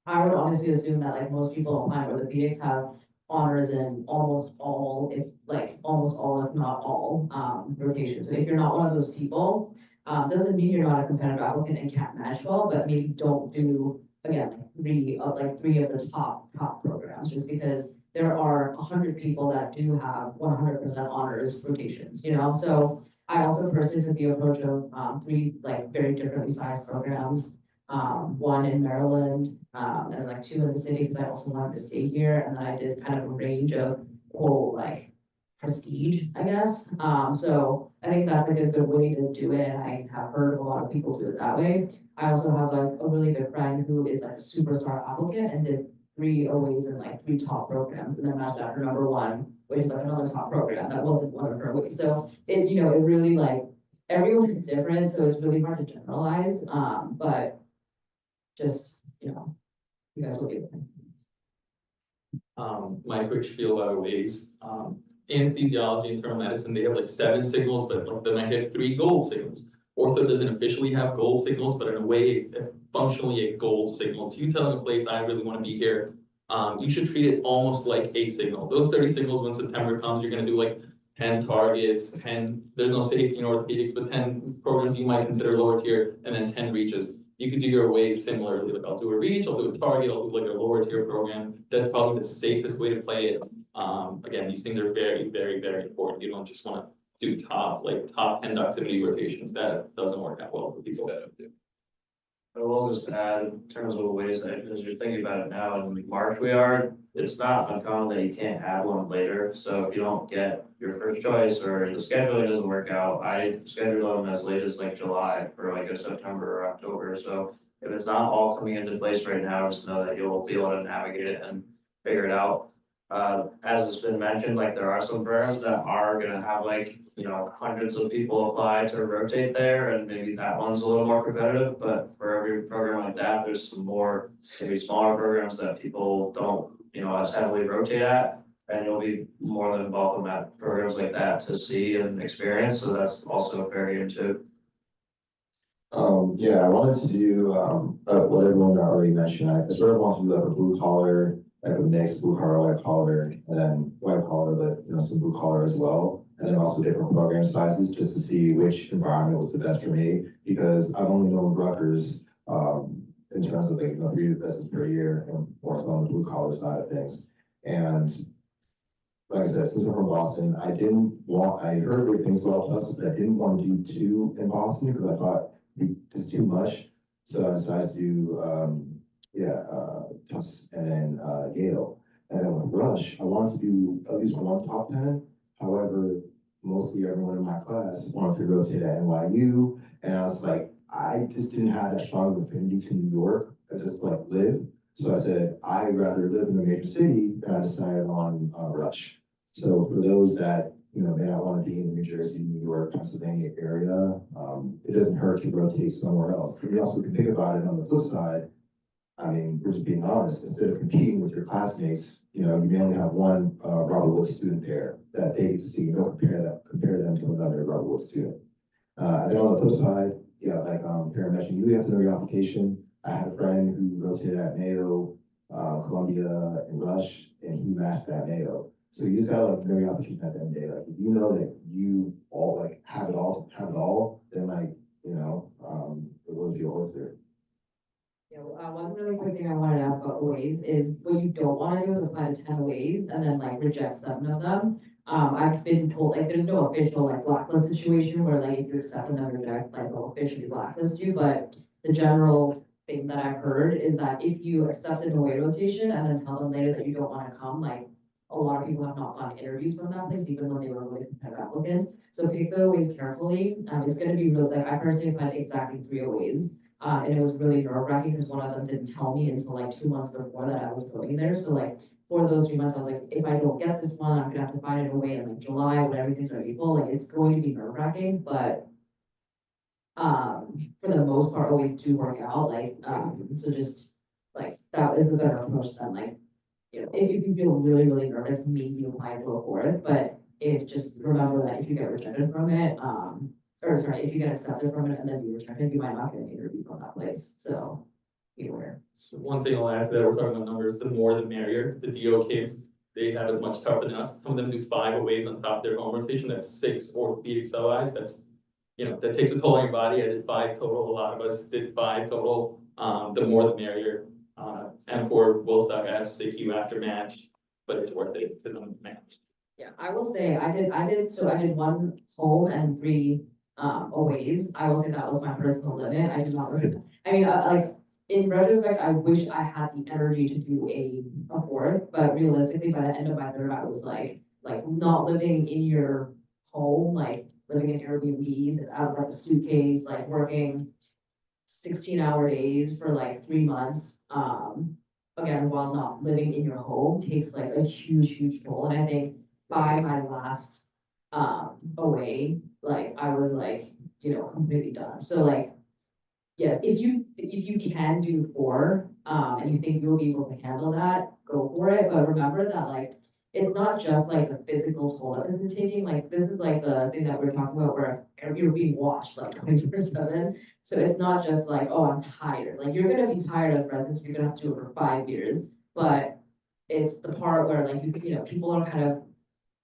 Speaker 3: I would honestly assume that like most people applying orthopedics have honors in almost all, if not all, rotations. So if you're not one of those people, doesn't mean you're not a competitive applicant and can't match well, but maybe don't do, again, 3 of the top programs, just because there are 100 people that do have 100% honors rotations, So I also personally took the approach of 3 like very differently sized programs. 1 in Maryland, and like 2 in the city, because I also wanted to stay here, and then I did kind of a range of whole like prestige, I guess. So I think that's like a good way to do it, and I have heard a lot of people do it that way. I also have like a really good friend who is like a superstar applicant and did 3 OAs in like 3 top programs, and then matched out her number 1, which is like another top program that wasn't one of her OAs. So it, it really like, everyone is different, so it's really hard to generalize, but just, you guys will be there.
Speaker 2: My quick spiel about ways, anesthesiology, internal medicine, they have like 7 signals, but like then I have 3 gold signals. Ortho doesn't officially have gold signals, but in a way it's functionally a gold signal. So you telling a place I really want to be here, you should treat it almost like a signal. Those 30 signals, when September comes, you're gonna do like 10 targets, 10, there's no safety in orthopedics, but 10 programs you might consider lower tier, and then 10 reaches. You could do your ways similarly, like I'll do a reach, I'll do a target, I'll do like a lower tier program. That's probably the safest way to play it. Again, these things are very, very, very important. You don't just want to do top 10 ductility rotations. That doesn't work that well for people.
Speaker 6: I will just add in terms of ways that, as you're thinking about it now, in March it's not uncommon that you can't add one later. So if you don't get your first choice or the scheduling doesn't work out, I schedule them as late as like July for like a September or October. So if it's not all coming into place right now, just know that you'll be able to navigate it and figure it out. As has been mentioned, like there are some programs that are gonna have like, hundreds of people apply to rotate there, and maybe that one's a little more competitive, but for every program like that, there's some more, maybe smaller programs that people don't, as heavily rotate at, and you'll be more than welcome at programs like that to see and experience, so that's also a fair game too.
Speaker 5: Yeah, I wanted to do, what everyone already mentioned. I sort of want to do like a blue collar, like a mixed blue collar, white collar, and then white collar, but, some blue collar as well. And then also different program sizes, just to see which environment was the best for me, because I've only known Rutgers, in terms of like, 3 lessons per year, and more so on the blue collar side of things. And like I said, since I'm from Boston, I heard great things about us, but I didn't want to do 2 in Boston because I thought it's too much. So I decided to do, Tufts and then, Yale. And then with Rush, I wanted to do at least one top 10. However, mostly everyone in my class wanted to rotate at NYU. And I was like, I just didn't have that strong affinity to New York. I just like live. So I said, I'd rather live in a major city, and I decided on Rush. So for those that, may not want to be in the New Jersey, New York, Pennsylvania area, it doesn't hurt to rotate somewhere else. But you also can think about it on the flip side. I mean, we're just being honest, instead of competing with your classmates, you may only have one Robert Wood student there that they get to see. You don't compare them to another Robert Wood student. And then on the flip side, like Karen mentioned, you really have to know your application. I had a friend who rotated at Mayo, Columbia, and Rush, and he matched at Mayo. So you just gotta like know your application at the end of the day. Like if you know that you all like have it all, then like, it will be worth it.
Speaker 3: One really quick thing I wanted to add about OAs is what you don't wanna do is apply to 10 OAs and then like reject 7 of them. I've been told, like, there's no official like blacklist situation where like if you accept and then reject, like they'll officially blacklist you, but the general thing that I've heard is that if you accept an OA rotation and then tell them later that you don't wanna come, like a lot of people have not gotten interviews from that place, even when they were really competitive applicants. So pick the OAs carefully. It's gonna be really, like, I personally applied exactly 3 OAs. And it was really nerve wracking because one of them didn't tell me until like 2 months before that I was going there. So like for those 3 months, I was like, if I don't get this one, I'm gonna have to find an OA in like July when everything's already full. Like it's going to be nerve wracking, but for the most part, always do work out. Like, so just like that is the better approach than like, if you feel really, really nervous, maybe apply to a fourth, but just remember that if you get rejected from it, or sorry, if you get accepted from it and then you rejected, you might not get an interview from that place, so be aware.
Speaker 2: So one thing I'll add to that, we're talking about numbers, the more the merrier. The DO kids, they have it much tougher than us. Some of them do 5 OAs on top of their home rotation. That's 6 orthopedic CLIs. That's, that takes a toll on your body. I did 5 total. A lot of us did 5 total. The more the merrier. M4 will suck. I have CQ after match, but it's worth it because I'm matched.
Speaker 3: Yeah, I will say, I did 1 home and 3 OAs. I will say that was my personal limit. I did not, I mean, like, in retrospect, I wish I had the energy to do a 4th, but realistically, by the end of my 3rd, I was like not living in your home, like living in Airbnbs and out of like a suitcase, like working 16-hour days for like 3 months. Again, while not living in your home takes like a huge toll. And I think by my last OA, like I was like, completely done. So like, yes, if you can do 4, and you think you'll be able to handle that, go for it. But remember that like, it's not just like the physical toll that this is taking, like this is like the thing that we're talking about where you're being watched like 24/7. So it's not just like, oh, I'm tired. Like you're gonna be tired as residents, you're gonna have to do it for 5 years. But it's the part where like, people are kind of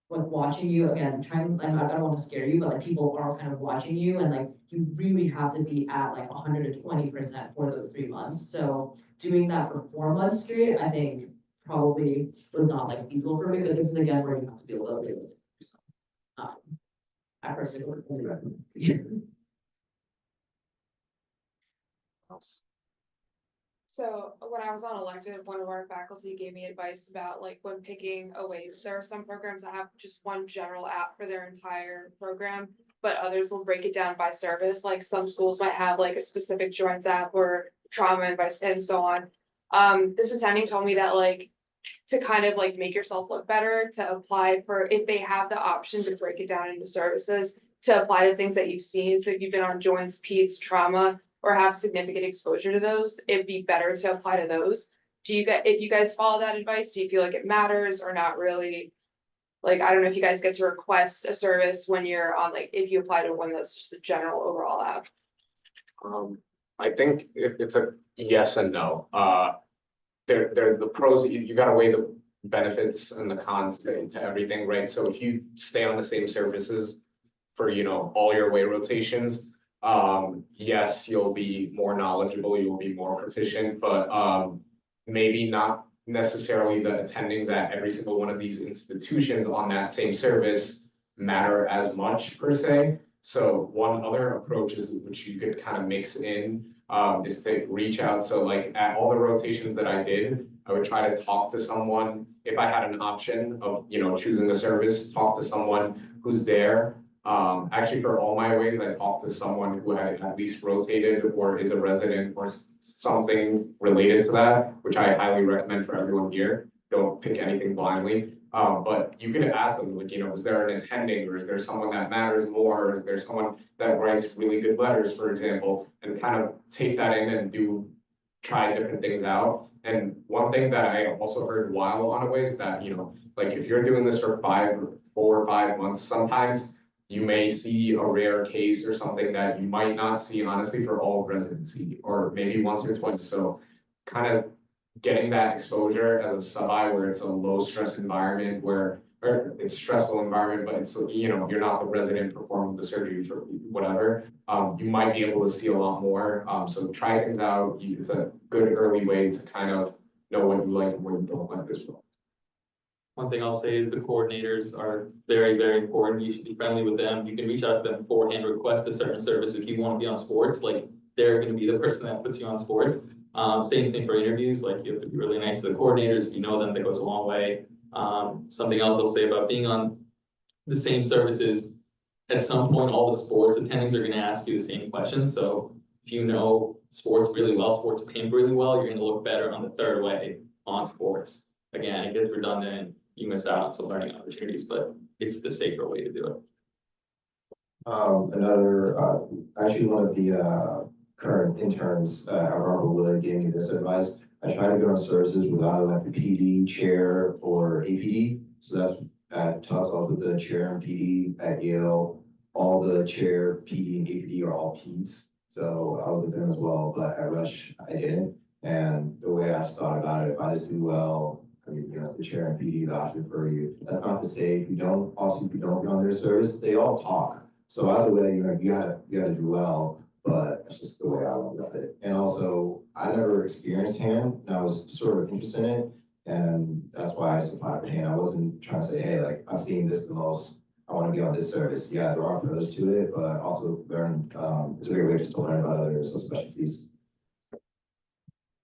Speaker 3: like watching you again, and I don't want to scare you, but like people are kind of watching you and like you really have to be at like 120% for those 3 months. So doing that for 4 months straight, I think probably was not like feasible for me, but this is again where you have to be a little realistic. So, I personally would only recommend.
Speaker 12: So when I was on elective, one of our faculty gave me advice about like when picking OAs, there are some programs that have just one general app for their entire program, but others will break it down by service. Like some schools might have like a specific joints app or trauma advice and so on. This attending told me that like to kind of like make yourself look better, to apply for, if they have the option to break it down into services, to apply to things that you've seen. So if you've been on joints, peds, trauma, or have significant exposure to those, it'd be better to apply to those. If you guys follow that advice, do you feel like it matters or not really? Like, I don't know if you guys get to request a service when you're on, like, if you apply to one that's just a general overall app.
Speaker 1: I think it's a yes and no. They're the pros, you gotta weigh the benefits and the cons to everything, right? So if you stay on the same services for, all your weight rotations, yes, you'll be more knowledgeable, you'll be more proficient, but maybe not necessarily the attendings at every single one of these institutions on that same service matter as much per se. So one other approach is which you could kind of mix in is to reach out. So like at all the rotations that I did, I would try to talk to someone. If I had an option of, choosing a service, talk to someone who's there. Actually, for all my ways, I talked to someone who had at least rotated or is a resident or something related to that, which I highly recommend for everyone here. Don't pick anything blindly. But you could ask them, like, is there an attending, or is there someone that matters more? Or is there someone that writes really good letters, for example, and kind of take that in and try different things out. And one thing that I also heard while on a way is that, like if you're doing this for 4 or 5 months, sometimes you may see a rare case or something that you might not see honestly for all of residency, or maybe once or twice. So kind of getting that exposure as a sub-I where it's a low stress environment or it's stressful environment, but it's, you're not the resident performing the surgery for whatever, you might be able to see a lot more. So try things out. It's a good early way to kind of know what you like and what you don't like as well.
Speaker 2: One thing I'll say is the coordinators are very, very important. You should be friendly with them. You can reach out to them beforehand, request a certain service if you want to be on sports, like they're gonna be the person that puts you on sports. Same thing for interviews, like you have to be really nice to the coordinators. If you know them, that goes a long way. Something else I'll say about being on the same services, at some point, all the sports attendings are gonna ask you the same questions. So if you know sports really well, sports camp really well, you're gonna look better on the third way on sports. Again, it gets redundant, you miss out on some learning opportunities, but it's the safer way to do it.
Speaker 5: Actually, one of the current interns at Robert Wood gave me this advice. I try to get on services with either like the PD chair or APD. So that's at Tufts, I was with the chair and PD. At Yale, all the chair, PD and APD are all Peds. So I was with them as well, but at Rush, I didn't. And the way I just thought about it, if I just do well, I mean, the chair and PD, the option for you. That's not to say if you don't get on their service, they all talk. So either way, you gotta do well, but that's just the way I look at it. And also, I never experienced hand, and I was sort of interested in it, and that's why I just applied for hand. I wasn't trying to say, hey, like, I'm seeing this the most, I want to get on this service. Yeah, there are pros to it, but also learn, it's a great way just to learn about other subspecialties.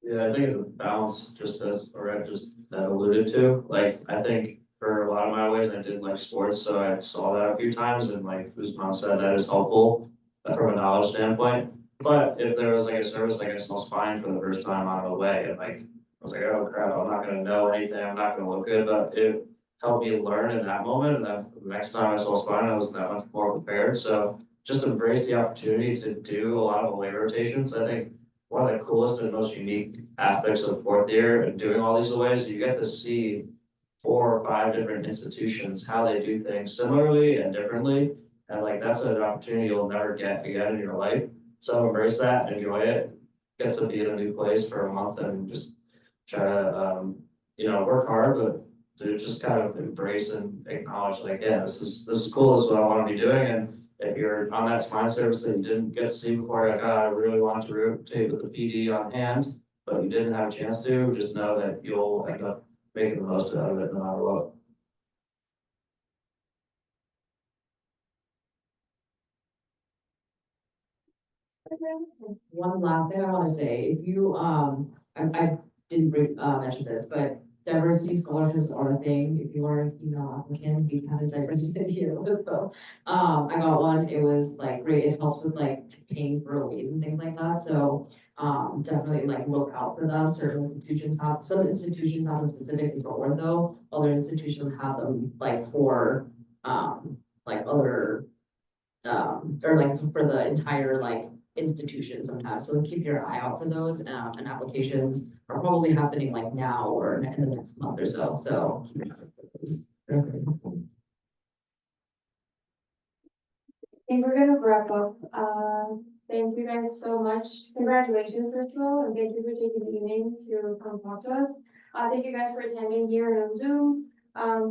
Speaker 6: Yeah, I think it's a balance, just as Red just alluded to. Like, I think for a lot of my ways, I did like sports, so I saw that a few times, and like Usman said, that is helpful from a knowledge standpoint. But if there was like a service like I saw spine for the first time on the way, and like, I was like, oh crap, I'm not gonna know anything, I'm not gonna look good, but it helped me learn in that moment, and then the next time I saw spine, I was that much more prepared. So just embrace the opportunity to do a lot of away rotations. I think one of the coolest and most unique aspects of fourth year and doing all these aways, you get to see 4 or 5 different institutions, how they do things similarly and differently. And like, that's an opportunity you'll never get again in your life. So embrace that, enjoy it, get to be in a new place for a month and just try to, work hard, but to just kind of embrace and acknowledge like, yeah, this is cool, this is what I want to be doing. And if you're on that spine service that you didn't get to see before, like, I really want to rotate with the PD on hand, but you didn't have a chance to, just know that you'll end up making the most out of it no matter what.
Speaker 3: One last thing I wanna say, if you, I didn't mention this, but diversity scholarships are a thing. If you are a female applicant, be kind of diverse in here. So, I got one, it was like great, it helps with like paying for aways and things like that, so, definitely like look out for them. Some institutions have them specifically for ortho, other institutions have them like for, like other, or like for the entire like institution sometimes, so keep your eye out for those, and applications are probably happening like now or in the next month or so, so. Keep your eye out for those. They're very helpful.
Speaker 4: And we're gonna wrap up. Thank you guys so much. Congratulations, first of all, and thank you for taking the evening to come talk to us. Thank you guys for attending here on Zoom.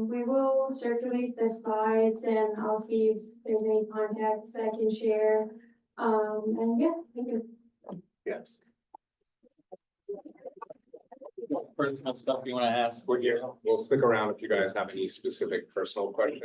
Speaker 4: We will circulate the slides and I'll see if there's any contacts I can share. And yeah, thank you.
Speaker 10: Yes.
Speaker 2: Personal stuff you wanna ask, we're here.
Speaker 1: We'll stick around if you guys have any specific personal questions.